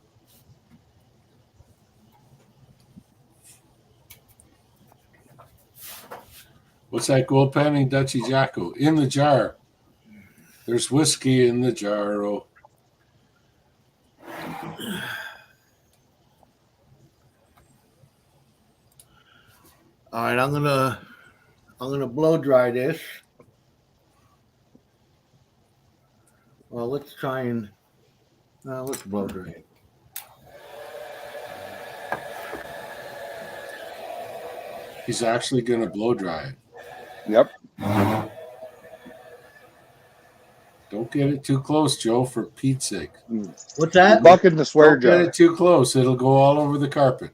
What's that gold panning Dutchy Jacko? In the jar. There's whiskey in the jar. Oh. All right, I'm gonna blow dry this. Well, let's try and let's blow dry it. He's actually going to blow dry it. Yep. Don't get it too close, Joe, for Pete's sake. What's that? Buck in the swear Don't get jar. it too close. It'll go all over the carpet.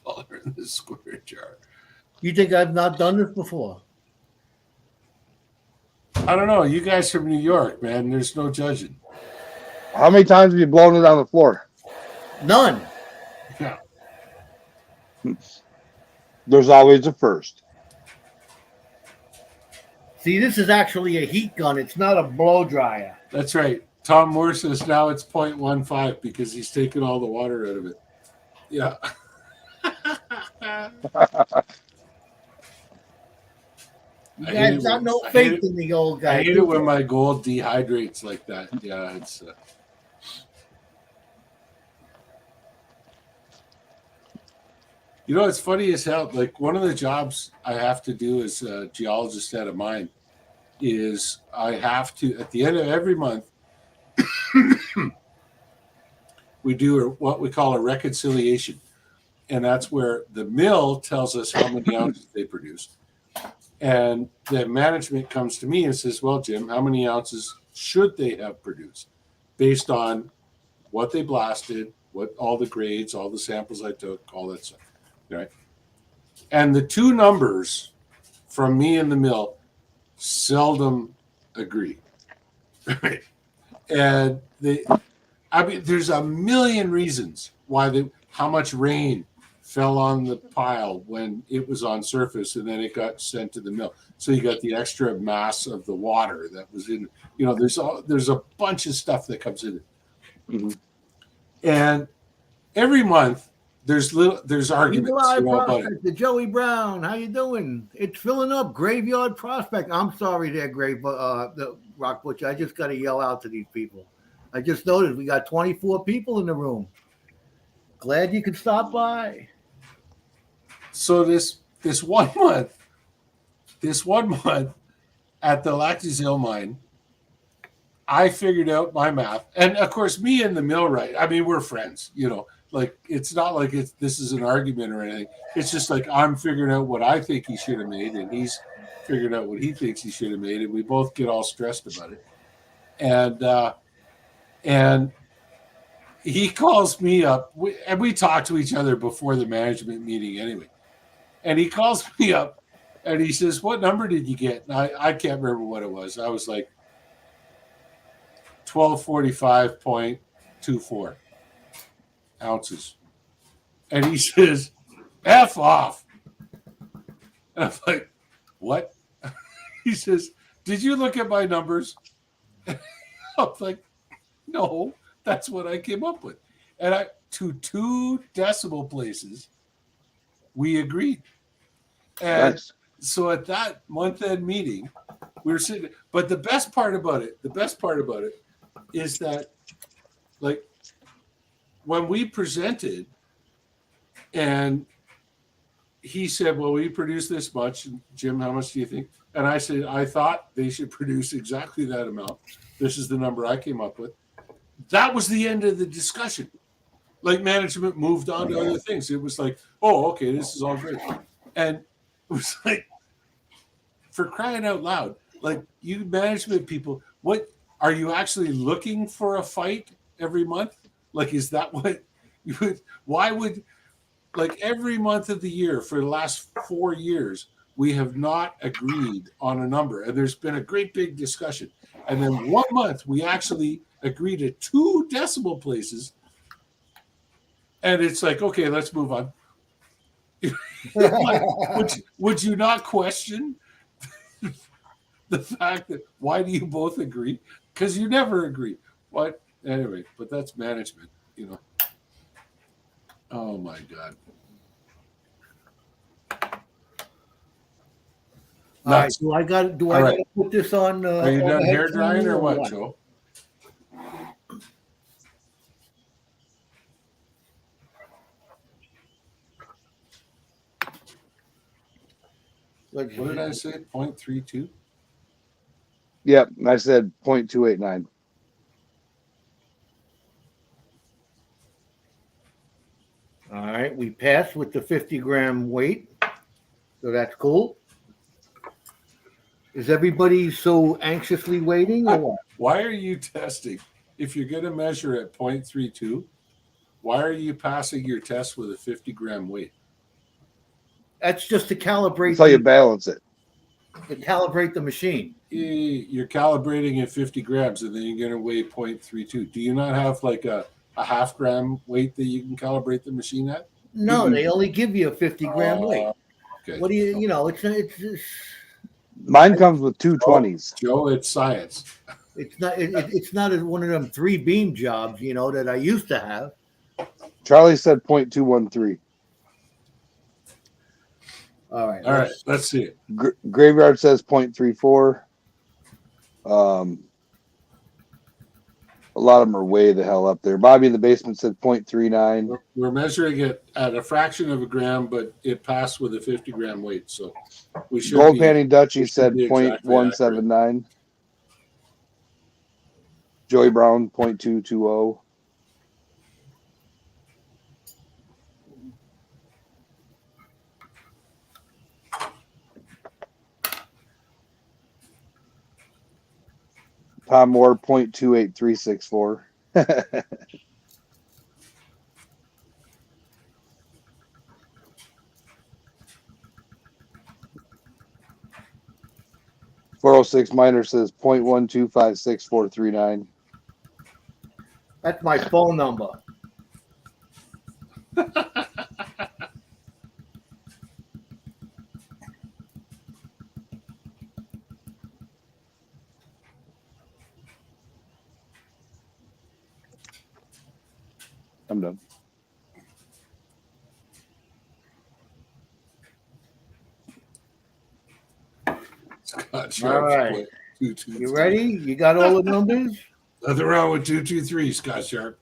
Taller in the square jar. You think I've not done this before? I don't know. You guys from New York, man. There's no judging. How many times have you blown it on the floor? None. Yeah. There's always a first. See, this is actually a heat gun. It's not a blow dryer. That's right. Tom Moore says now it's 0.15 because he's taken all the water out of it. Yeah. You I hate guys it got when- no I hate faith it- in the old guy. I hate it when my gold dehydrates like that. Yeah, it's. You know, it's funny as hell. Like one of the jobs I have to do as a geologist at a mine is I have to, at the end of every month, we do what we call a reconciliation. And that's where the mill tells us how many ounces they produce. And the management comes to me and says, well, Jim, how many ounces should they have produced based on what they blasted, what all the grades, all the samples I took, all that stuff. Right. And the two numbers from me and the mill seldom agree. Right. And there's a million reasons why how much rain fell on the pile when it was on surface and then it got sent to the mill. So you got the extra mass of the water that was in, there's a bunch of stuff that comes in it. Mhm. And every month there's arguments. Eagle-Eye about it. Prospect, the Joey Brown. How you doing? It's filling up. Graveyard Prospect. I'm sorry there, the Rock Butcher. I just got to yell out to these people. I just noticed we got 24 people in the room. Glad you could stop by. So this one month at the Lactazil mine, I figured out my math, and of course, me and the millwright. I mean, we're friends, Like it's not like this is an argument or anything. It's just like I'm figuring out what I think he should have made, and he's figuring out what he thinks he should have made, and we both get all stressed about it. And he calls me up, and we talk to each other before the management meeting anyway. And he calls me up, and he says, "What number did you get?" And I can't remember what it was. I was like 1245.24. ounces. And he says, F off. And I'm like, what? He says, did you look at my numbers? I'm like, no, that's what I came up with. And to 2 decimal places, we agreed. And Nice. so at that month-end meeting, we were sitting. But the best part about it is that, like, when we presented, and he said, well, we produced this much. Jim, how much do you think? And I said, I thought they should produce exactly that amount. This is the number I came up with. That was the end of the discussion. Like, management moved on to other things. It was like, oh, okay, this is all great. And it was like, for crying out loud, like, you management people, what are you actually looking for a fight every month? Like, is that what you would? Why would, like, every month of the year for the last 4 years, we have not agreed on a number, and there's been a great big discussion. And then 1 month we actually agreed at 2 decimal places, and it's like, okay, let's move on. Like, would you not question the fact that why do you both agree? Because you never agree. What? Anyway, but that's management, you know. Oh my God. All right, Nuts. do I got All right. to put this on? Are you on done the hair head drying screen or what, Joe? Let's What did I say? 0.32? Yep. I said 0.289. All right, we passed with the 50-gram weight, so that's cool. Is everybody so anxiously waiting, or what? Why are you testing? If you're going to measure at 0.32, why are you passing your test with a 50-gram weight? That's just to calibrate. That's how you balance it. To calibrate the machine. You're calibrating at 50 grams, and then you're going to weigh 0.32. Do you not have like a half gram weight that you can calibrate the machine at? No, they only give you a 50-gram weight. Okay. What do you know? It's Mine comes with 220s. Joe, it's science. it's not it's not one of them 3-beam jobs, you know, that I used to have. Charlie said 0.213. All right. All right, let's see it. Graveyard says 0.34. A lot of them are way the hell up there. Bobby in the basement said 0.39. We're measuring it at a fraction of a gram, but it passed with a 50-gram weight, so we should Gold be. Panty Dutchy we should said be exactly 0.179. Joey Brown 0.220. Tom Moore 0.28364. .406 Miner says 0.1256439. That's my phone number. I'm done. Scott All right. 223. You ready? You got all the numbers? Nothing wrong with 223, Scott Sharp.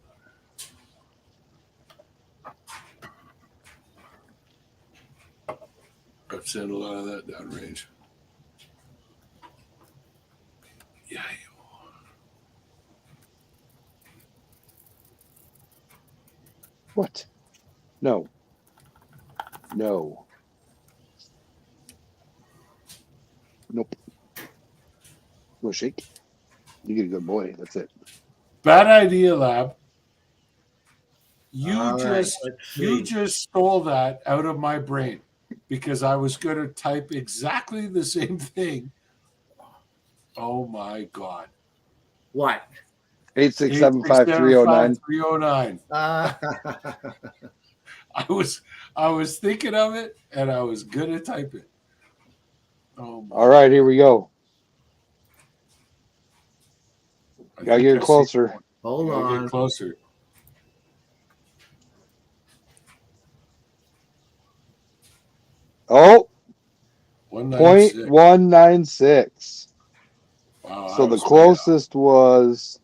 I've sent a lot of that downrange. Yeah. What? No. No. Nope. Go shake. You get a good boy. That's it. Bad idea, Lab. You All right, let's you see. just stole that out of my brain because I was going to type exactly the same thing. Oh my God. What? 8675309. 309. Ah, I was thinking of it, and I was gonna type it. Oh my All right, here we go. I Gotta think get I see closer. one. hold Gotta on. get closer. Oh, 196. 0.196. Wow, So I the was way off. closest was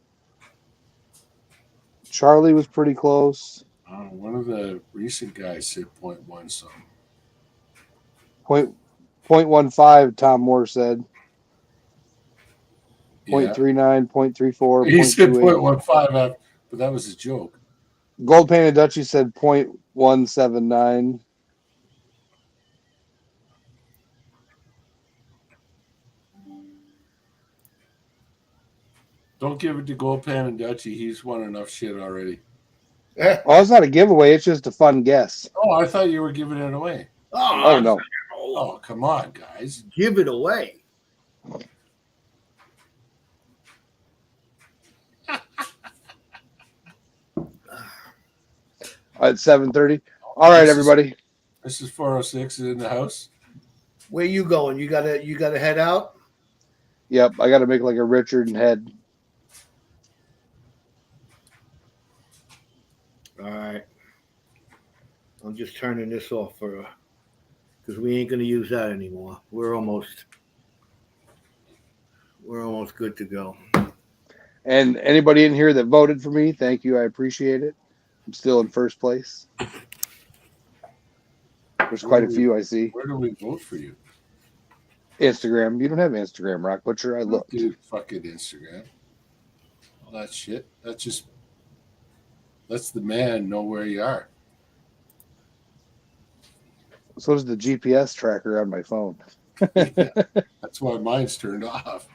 Charlie was pretty close. One of the recent guys said 0.1 something. 0.15, Tom Moore said. Yeah. 0.39, 0.34, He said 0.28. 0.15, but that was a joke. Gold Painted Dutchie said 0.179. Don't give it to Gold Pan and Dutchie. He's won enough shit already. Oh, it's not a giveaway. It's just a fun guess. Oh, I thought you were giving it away. Oh, no. Oh, come on, guys. Give it away. At 7:30. All right, everybody. This is 406 in the house. Where you going? You gotta head out. Yep, I got to make like a Richard and head. All right. I'm just turning this off for because we ain't gonna use that anymore. We're almost good to go. And anybody in here that voted for me, thank you. I appreciate it. I'm still in first place. There's quite a few I see. Where do we vote for you? Instagram. You don't have Instagram, Rock Butcher. I looked. Dude, fucking Instagram. All that shit. Lets the man know where you are. So does the GPS tracker on my phone. That's why mine's turned off.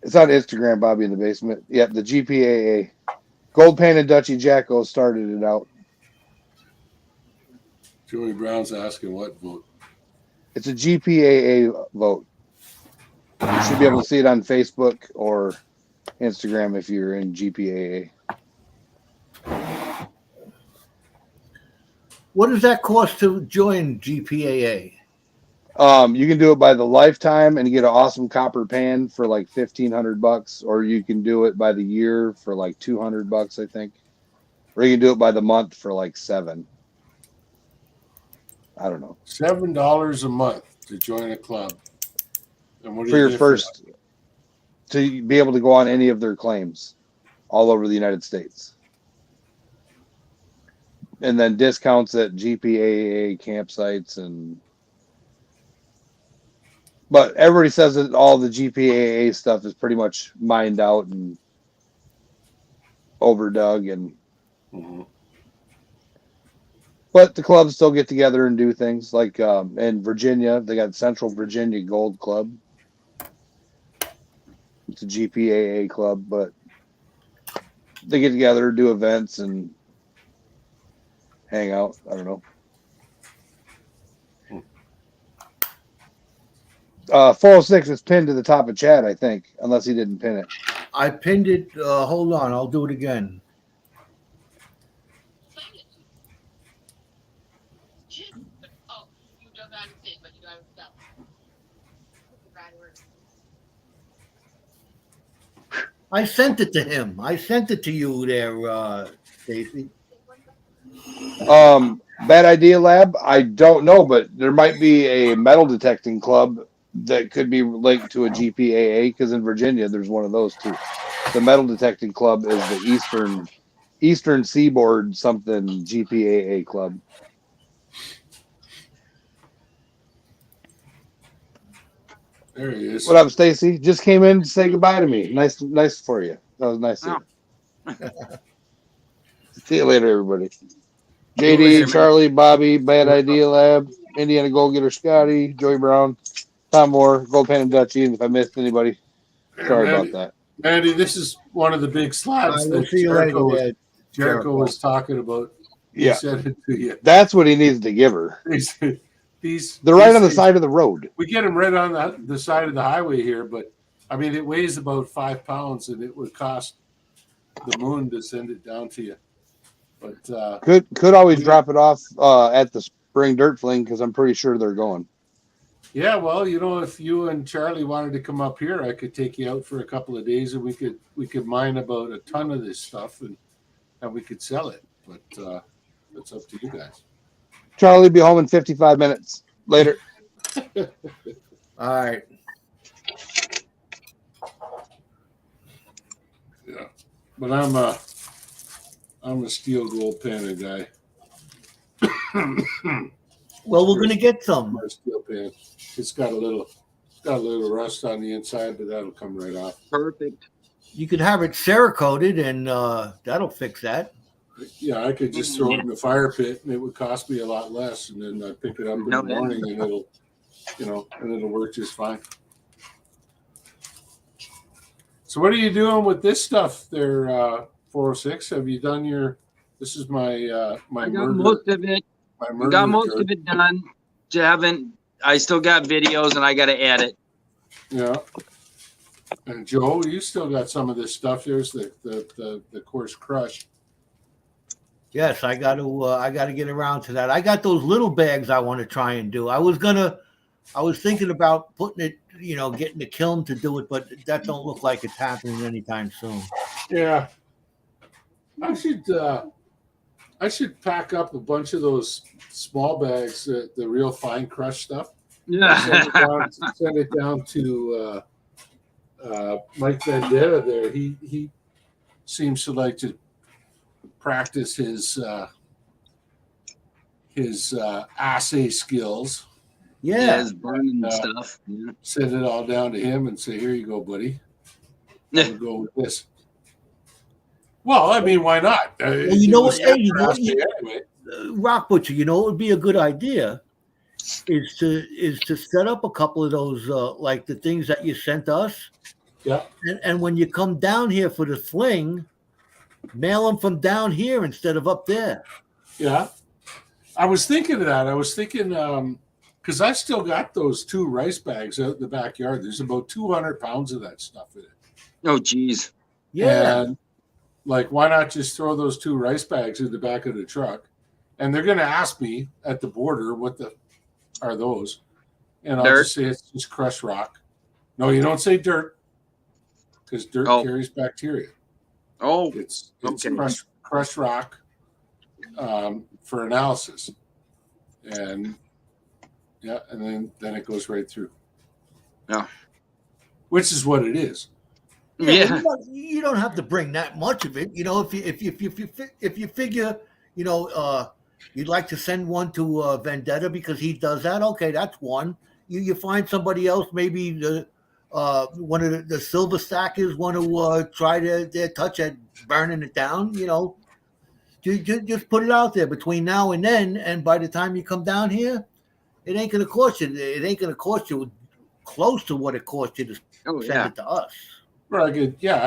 It's on Instagram, Bobby in the basement. Yep, the GPAA. Gold Painted Dutchie Jacko started it out. Joey Brown's asking what vote. It's a GPAA vote. You should be able to see it on Facebook or Instagram if you're in GPAA. What does that cost to join GPAA? You can do it by the lifetime and you get an awesome copper pan for like $1,500, or you can do it by the year for like $200, I think, or you can do it by the month for like $7. I don't know. $7 a month to join a club. And what do For you your get first, to be able to go on any of their claims all over the United States. And then discounts at GPAA campsites but everybody says that all the GPAA stuff is pretty much mined out and overdug Mhm. but the clubs still get together and do things like in Virginia, they got Central Virginia Gold Club. It's a GPAA club, but they get together, do events and hang out. I don't know. 406 is pinned to the top of chat, I think, unless he didn't pin it. I pinned it. Hold on, I'll do it again. I sent it to him. I sent it to you there, Stacy. Bad Idea Lab, I don't know, but there might be a metal detecting club that could be linked to a GPAA, because in Virginia there's one of those too. The metal detecting club is the Eastern Seaboard something GPAA club. There he is. What up, Stacy? Just came in to say goodbye to me. Nice for you. That was nice of you. See you later, everybody. JD, Charlie, Bobby, Bad Idea Lab, Indiana Gold Getter Scotty, Joey Brown, Tom Moore, Gold Pen and Dutchie, and if I missed anybody, sorry about that. Mandy, this is one of the big slabs We'll that see you later, Jericho was talking about. He Yeah. sent it to you. That's what he needs to give her. These They're right on the side of the road. We get them right on the side of the highway here, but I mean, it weighs about 5 pounds, and it would cost the moon to send it down to you. But Could always drop it off at the spring dirt fling because I'm pretty sure they're going. yeah, well, you know, if you and Charlie wanted to come up here, I could take you out for a couple of days, and we could mine about a ton of this stuff, and we could sell it. But it's up to you guys. Charlie be home in 55 minutes. Later. All right. Yeah, but I'm a steel gold panda guy. Well, we're gonna get some. My steel pan. It's got a little rust on the inside, but that'll come right off. Perfect. You could have it Cerakoted, and that'll fix that. Yeah, I could just throw it in the fire pit, and it would cost me a lot less, and then I'd pick it up in the morning, and it'll work just fine. So, what are you doing with this stuff there, 406? Have you done your? This is my my I got murder. most of it. My I murder got most card. of it done. I still got videos and I got to add it. Yeah. And Joe, you still got some of this stuff. There's the coarse crush. Yes, I got to get around to that. I got those little bags I want to try and do. I was thinking about putting it, getting the kiln to do it, but that don't look like it's happening anytime soon. Yeah. I should pack up a bunch of those small bags, the real fine crush stuff. Send it down to Mike Vendetta there. He seems to like to practice his assay skills. Yeah. It's burning stuff. Yeah. Send it all down to him and say, "Here you go, buddy. We'll go with this." Well, I mean, why not? You know what? Hey, Anyway. Rock Butcher, it would be a good idea is to set up a couple of those like the things that you sent us. Yeah. And when you come down here for the fling, mail them from down here instead of up there. Yeah. I was thinking of that. I was thinking because I still got those 2 rice bags out in the backyard. There's about 200 pounds of that stuff in it. Oh, geez. Yeah. And why not just throw those 2 rice bags in the back of the truck? And they're going to ask me at the border, what are those? And I'll just say it's just crushed rock. No, you don't say dirt because dirt carries bacteria. Oh, It's okay. crushed rock for analysis. And yeah, and then it goes right through. Yeah. Which is what it is. Yeah. You don't have to bring that much of it. If you figure, you'd like to send one to Vendetta because he does that. Okay, that's one. You find somebody else, maybe one of the silver stackers want to try their touch at burning it down. Just put it out there between now and then, and by the time you come down here, it ain't gonna cost you. It ain't gonna cost you close to what it cost you to send it to us. Or I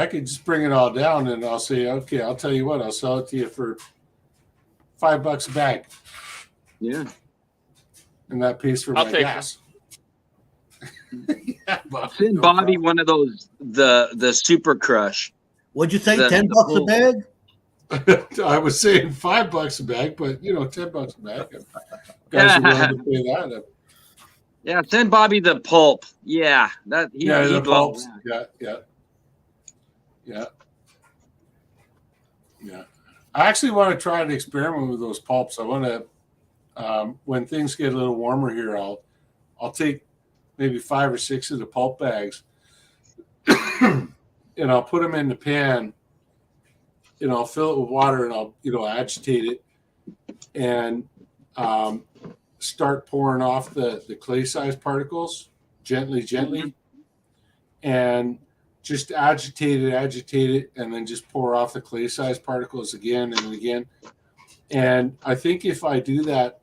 could just bring it all down and I'll say, okay, I'll tell you what, I'll sell it to you for $5 a bag. Yeah. And that pays for I'll my take gas. Yeah, Send Bobby one of those, the Super Crush. What'd you say? The- $10 the a bag? I was saying $5 a bag, but $10 a bag. Guys are willing to pay that. Yeah, send Bobby the pulp. Yeah, that he, Yeah, the he'd love pulps. that. Yeah. I actually want to try an experiment with those pulps. I want to, when things get a little warmer here, I'll take maybe 5 or 6 of the pulp bags, and I'll put them in the pan. I'll fill it with water and I'll agitate it, and start pouring off the clay-sized particles gently, and just agitate it, and then just pour off the clay-sized particles again and again. And I think if I do that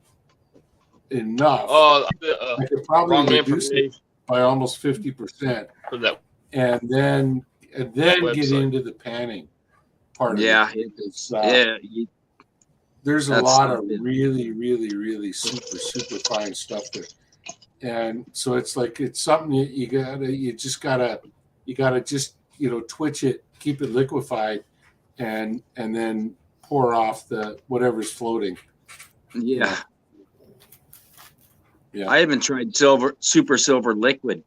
enough, I could probably reduce it by almost 50%, for that. and then get Website. into the panning part of Yeah, it. It's, there's a That's lot of something. really, really, really super fine stuff there. And so it's something you just gotta You got to just, twitch it, keep it liquefied, and then pour off the whatever's floating. Yeah. Yeah. I haven't tried super silver liquid.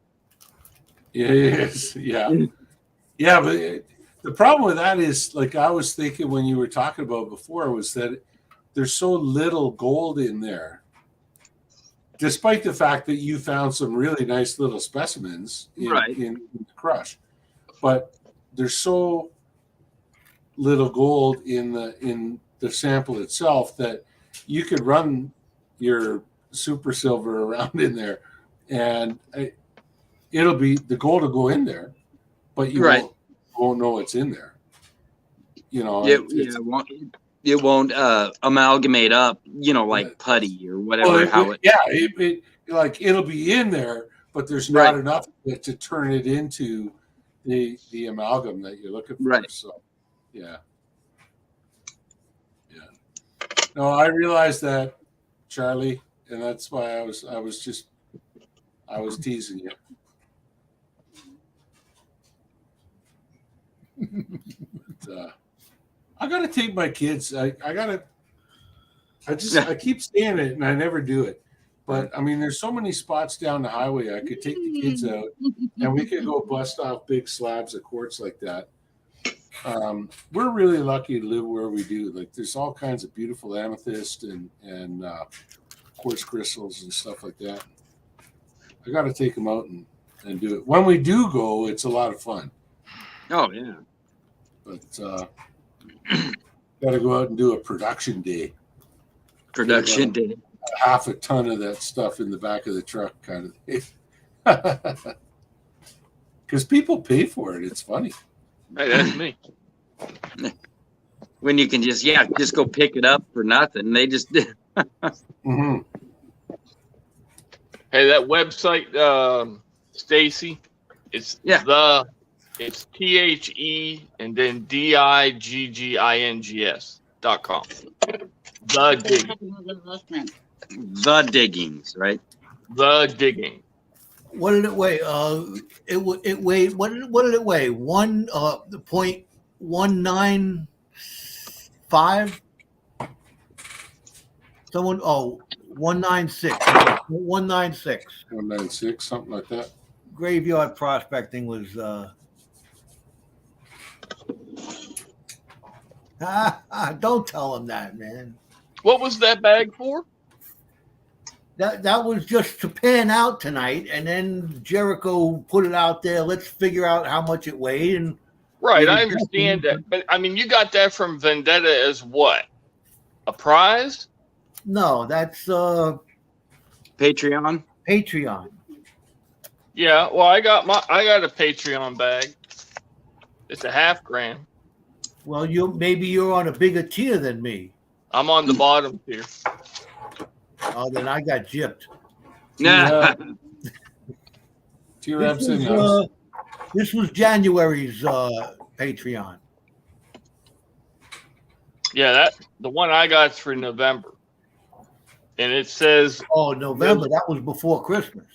Yeah, it is. Yeah. Yeah, but the problem with that is, like I was thinking when you were talking about before, was that there's so little gold in there, despite the fact that you found some really nice little specimens in the crush. But there's so little gold in the sample itself that you could run your super silver around in there, and the gold will go in there, but you won't know it's in there. It won't amalgamate up, like putty or whatever. It'll be in there, but there's not enough to turn it into the amalgam that you're looking for. Right. So, yeah. No, I realized that, Charlie, and that's why I was teasing you. But, I gotta take my kids. I keep saying it and I never do it. But I mean, there's so many spots down the highway. I could take the kids out and we could go bust off big slabs of quartz like that. We're really lucky to live where we do. Like, there's all kinds of beautiful amethyst and quartz crystals and stuff like that. I got to take them out and do it. When we do go, it's a lot of fun. Oh yeah. But got to go out and do a production day. Production day. Half a ton of that stuff in the back of the truck, kind of thing. Because people pay for it. It's funny. Hey, that's me. When you can just go pick it up for nothing. They just Mm-hmm. Hey, that website, Stacy, it's THE and then DIGGINGS.com. The Digging. The Diggings, right? The Digging. What did it weigh? It weighed. What did it weigh? 1.195. Someone. 196. 196. 196, something like that. Graveyard prospecting was. Don't tell him that, man. What was that bag for? That was just to pan out tonight, and then Jericho put it out there. Let's figure out how much it weighed. And Right, I understand that, but I mean, you got that from Vendetta as what? A prize? no, that's Patreon. Patreon. Yeah, well, I got a Patreon bag. It's a $half grand. Well, maybe you're on a bigger tier than me. I'm on the bottom tier. Oh, then I got gypped. Nah. T-Reps in house. This was January's Patreon. Yeah, the one I got is for November. And it says, Oh, November. That was before Christmas.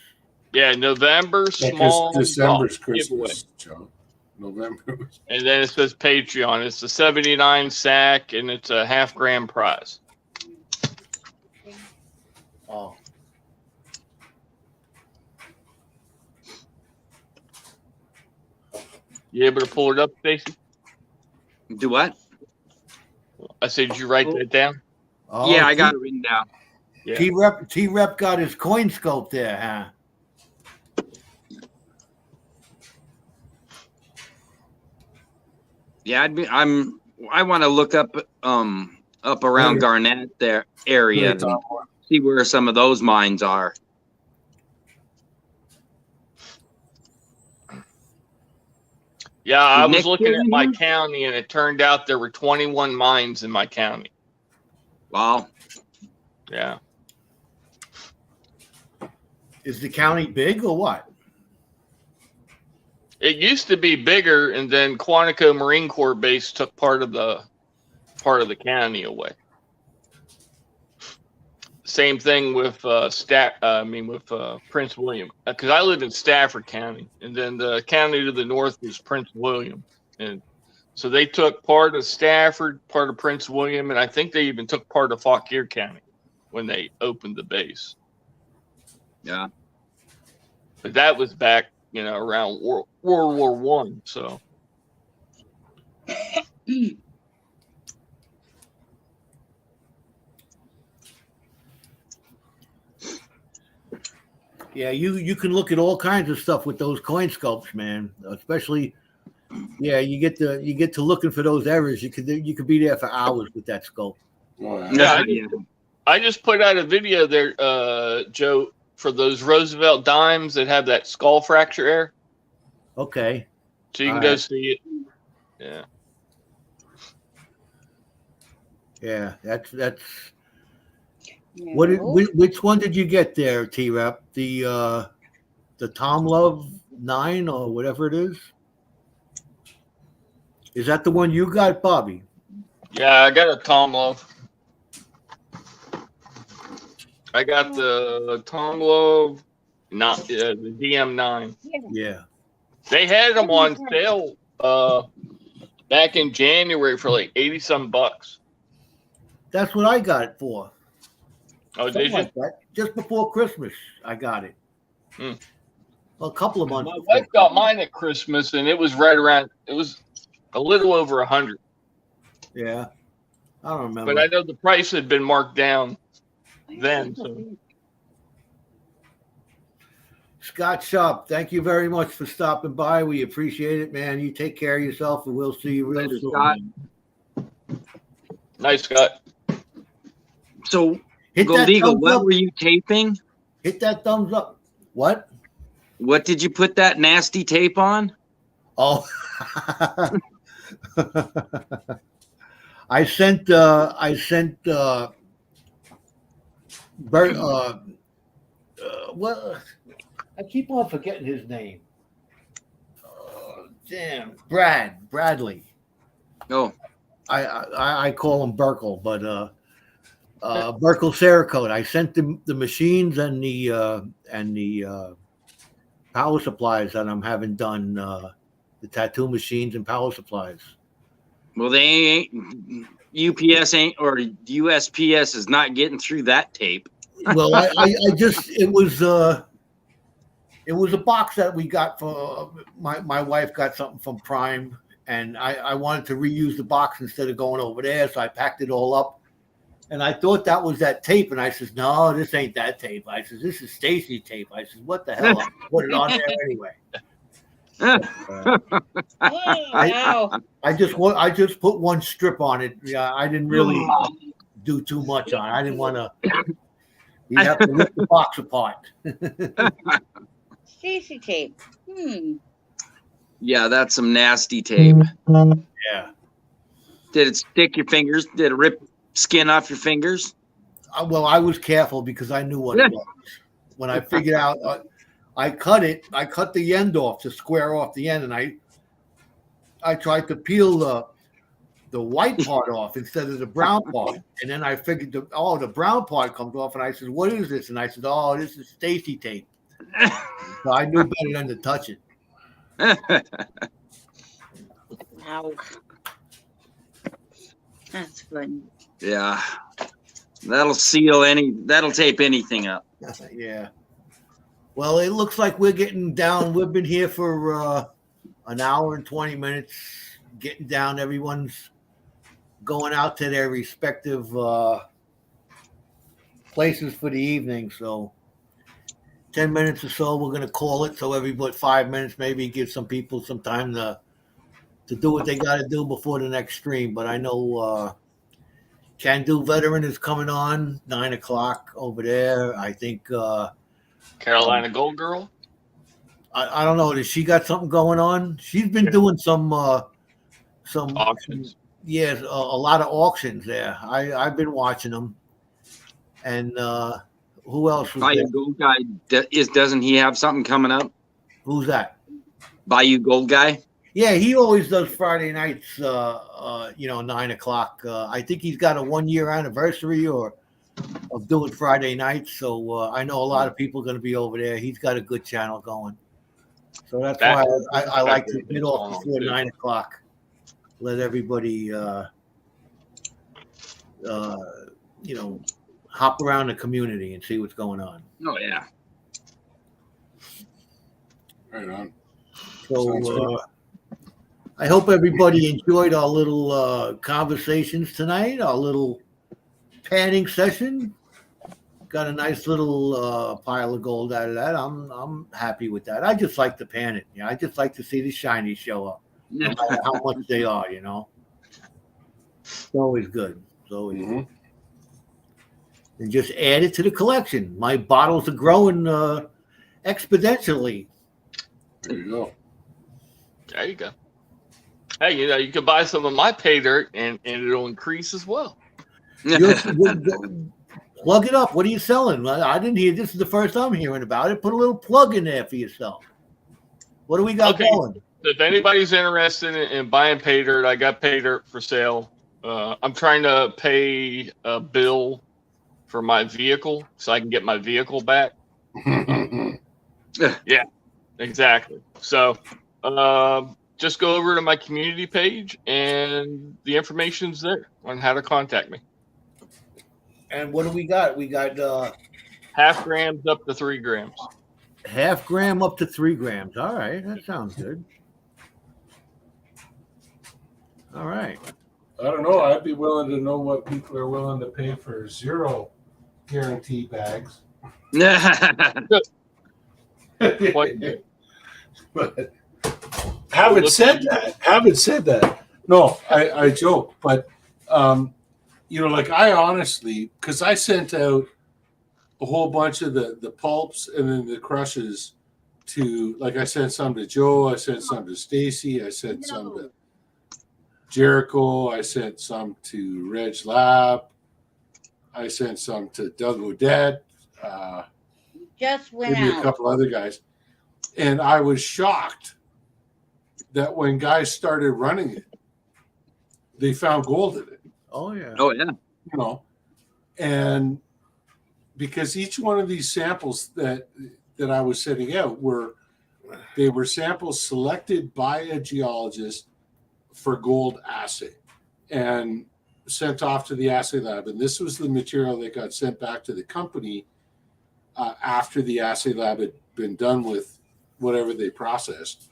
yeah, November small December's golf giveaway. Christmas, Joe. November. And then it says Patreon. It's a 79 sack and it's a $half grand prize. Oh, You able to pull it up, Stacy? Do what? I said, did you write that down? oh Yeah, I got it written down. Yeah. T-Rep got his coin scope there, huh? Yeah, I want to look up around Garnett there area and see where some of those mines are. Yeah, I was Nick looking at my here? county and it turned out there were 21 mines in my county. Wow. Yeah. Is the county big or what? It used to be bigger, and then Quantico Marine Corps base took part of the county away. Same thing with Prince William, because I lived in Stafford County, and then the county to the north was Prince William, and so they took part of Stafford, part of Prince William, and I think they even took part of Fauquier County when they opened the base. Yeah. But that was back, around World War One. So. Yeah, you can look at all kinds of stuff with those coin sculpts, man. Especially, yeah, you get to looking for those errors. You could be there for hours with that sculpt. Oh, Yeah, I just put out a video there, Joe, for those Roosevelt dimes that have that skull fracture error. Okay. So you can All go right. see it. Yeah. Yeah, that's. Yeah. Which one did you get there, T-Rap? The Tom Love 9 or whatever it is? Is that the one you got, Bobby? Yeah, I got a Tom Love. I got the Tom Love, not the DM9. Yeah. They had them on sale back in January for like $80-some. That's what I got it for. Oh, Something did you? like that. Just before Christmas, I got it. Hmm. Well, a couple of months. My before. wife got mine at Christmas, and it was right around. It was a little over 100. Yeah. I don't remember. But I know the price had been marked down then. So. Scott Sharp, thank you very much for stopping by. We appreciate it, man. You take care of yourself, and we'll see you real Later, soon. Scott. man. Nice, Scott. So, Hit Gold that Eagle, thumbs what up. were you taping? Hit that thumbs up. What? What did you put that nasty tape on? Oh, I sent Bert, what? I keep on forgetting his name. Damn, Bradley. Oh, I call him Burkle, but Burkle Cerakote. I sent the machines and the power supplies that I'm having done. The tattoo machines and power supplies. well, they ain't. UPS ain't, or USPS is not getting through that tape. Well, I just it was a box that we got for my wife got something from Prime, and I wanted to reuse the box instead of going over there, so I packed it all up. And I thought that was that tape, and I says, "No, this ain't that tape." I says, "This is Stacy tape." I says, "What the hell?" I put it on there anyway. Wow. I just put one strip on it. Yeah, I didn't really do too much on it. I didn't want to. You have to rip the box apart. Stacy tape. Yeah, that's some nasty tape. Yeah. Did it stick your fingers? Did it rip skin off your fingers? Well, I was careful because I knew what it was. When I figured out, I cut it. I cut the end off to square off the end, and I tried to peel the white part off instead of the brown part. And then I figured, the brown part comes off, and I said, "What is this?" And I said, "Oh, this is Stacy tape." So I knew better than to touch it. Wow. That's funny. Yeah, that'll tape anything up. Yeah. Well, it looks like we're getting down. We've been here for an hour and 20 minutes, getting down. Everyone's going out to their respective places for the evening. So 10 minutes or so, we're going to call it. So every 5 minutes, maybe give some people some time to do what they got to do before the next stream. But I know Can Do Veteran is coming on 9 o'clock over there. I think Carolina Gold Girl. I don't know. Does she got something going on? She's been doing some Auctions. Yes, a lot of auctions there. I've been watching them. And who else was Bayou there? Gold Guy doesn't he have something coming up? Who's that? Bayou Gold Guy. Yeah, he always does Friday nights. 9 o'clock. I think he's got a 1 year anniversary or of doing Friday nights. So I know a lot of people are going to be over there. He's got a good channel going. So that's why I like to get off before 9 o'clock. Let everybody, hop around the community and see what's going on. Oh yeah. Right on. So I hope everybody enjoyed our little conversations tonight, our little panning session. Got a nice little pile of gold out of that. I'm happy with that. I just like to pan it. I just like to see the shinies show up, no matter how much they are. It's always good. It's always good. And just add it to the collection. My bottles are growing exponentially. There you go. There you go. Hey, you can buy some of my pay dirt and it'll increase as well. Plug it up. What are you selling? I didn't hear. This is the first I'm hearing about it. Put a little plug in there for yourself. What do we got going? If anybody's interested in buying pay dirt, I got pay dirt for sale. I'm trying to pay a bill for my vehicle so I can get my vehicle back. Yeah, exactly. So just go over to my community page and the information's there on how to contact me. And what do we got? We got half grams up to 3 grams. Half gram up to 3 grams. All right, that sounds good. All right. I don't know. I'd be willing to know what people are willing to pay for 0 guarantee bags. But having said that, no, I joke, but I honestly, because I sent out a whole bunch of the pulps and then the crushes to, like, I sent some to Joe, I sent some to Stacy, I sent some to Jericho, I sent some to Reg Lab, I sent some to Doug Odette, just went maybe out. a couple other guys. And I was shocked that when guys started running it, they found gold in it. Oh yeah. Oh yeah. And because each one of these samples that I was sending out were samples selected by a geologist for gold assay and sent off to the assay lab. And this was the material that got sent back to the company after the assay lab had been done with whatever they processed.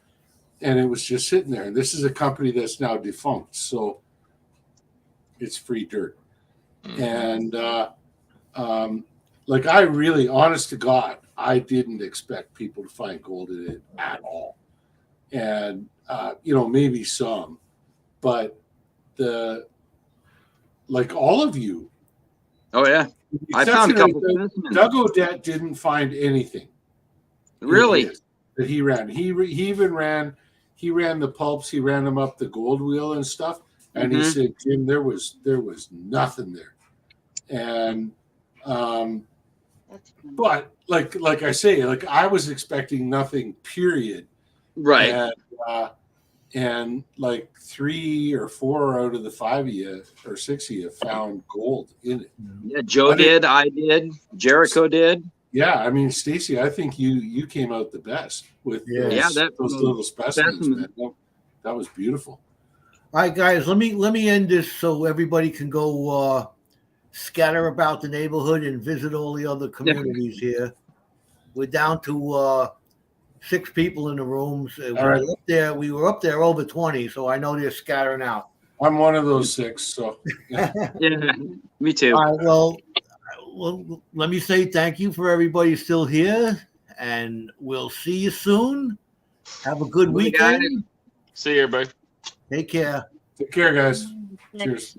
And it was just sitting there. And this is a company that's now defunct. So it's free dirt. And I really, honest to God, I didn't expect people to find gold in it at all. And, maybe some, but all of you. Oh yeah. I found a couple specimens. Doug Odette didn't find anything. Really? That he ran. He even ran the pulps. He ran them up the gold wheel and stuff. And he said, Jim, there was nothing there. And but like I say, I was expecting nothing, period. Right. And 3 or 4 out of the 5 of you or 6 of you found gold in it. Yeah, Joe did, I did, Jericho did. Yeah, I mean, Stacy, I think you came out the best with those little specimens. Man. That was beautiful. All right, guys, let me end this so everybody can go scatter about the neighborhood and visit all the other communities here. We're down to 6 people in the rooms. We were up there over 20, so I know they're scattering out. I'm one of those 6, so yeah, me too. All right, well, let me say thank you for everybody still here, and we'll see you soon. Have a good weekend. See you, everybody. Take care. Take care, guys. Cheers.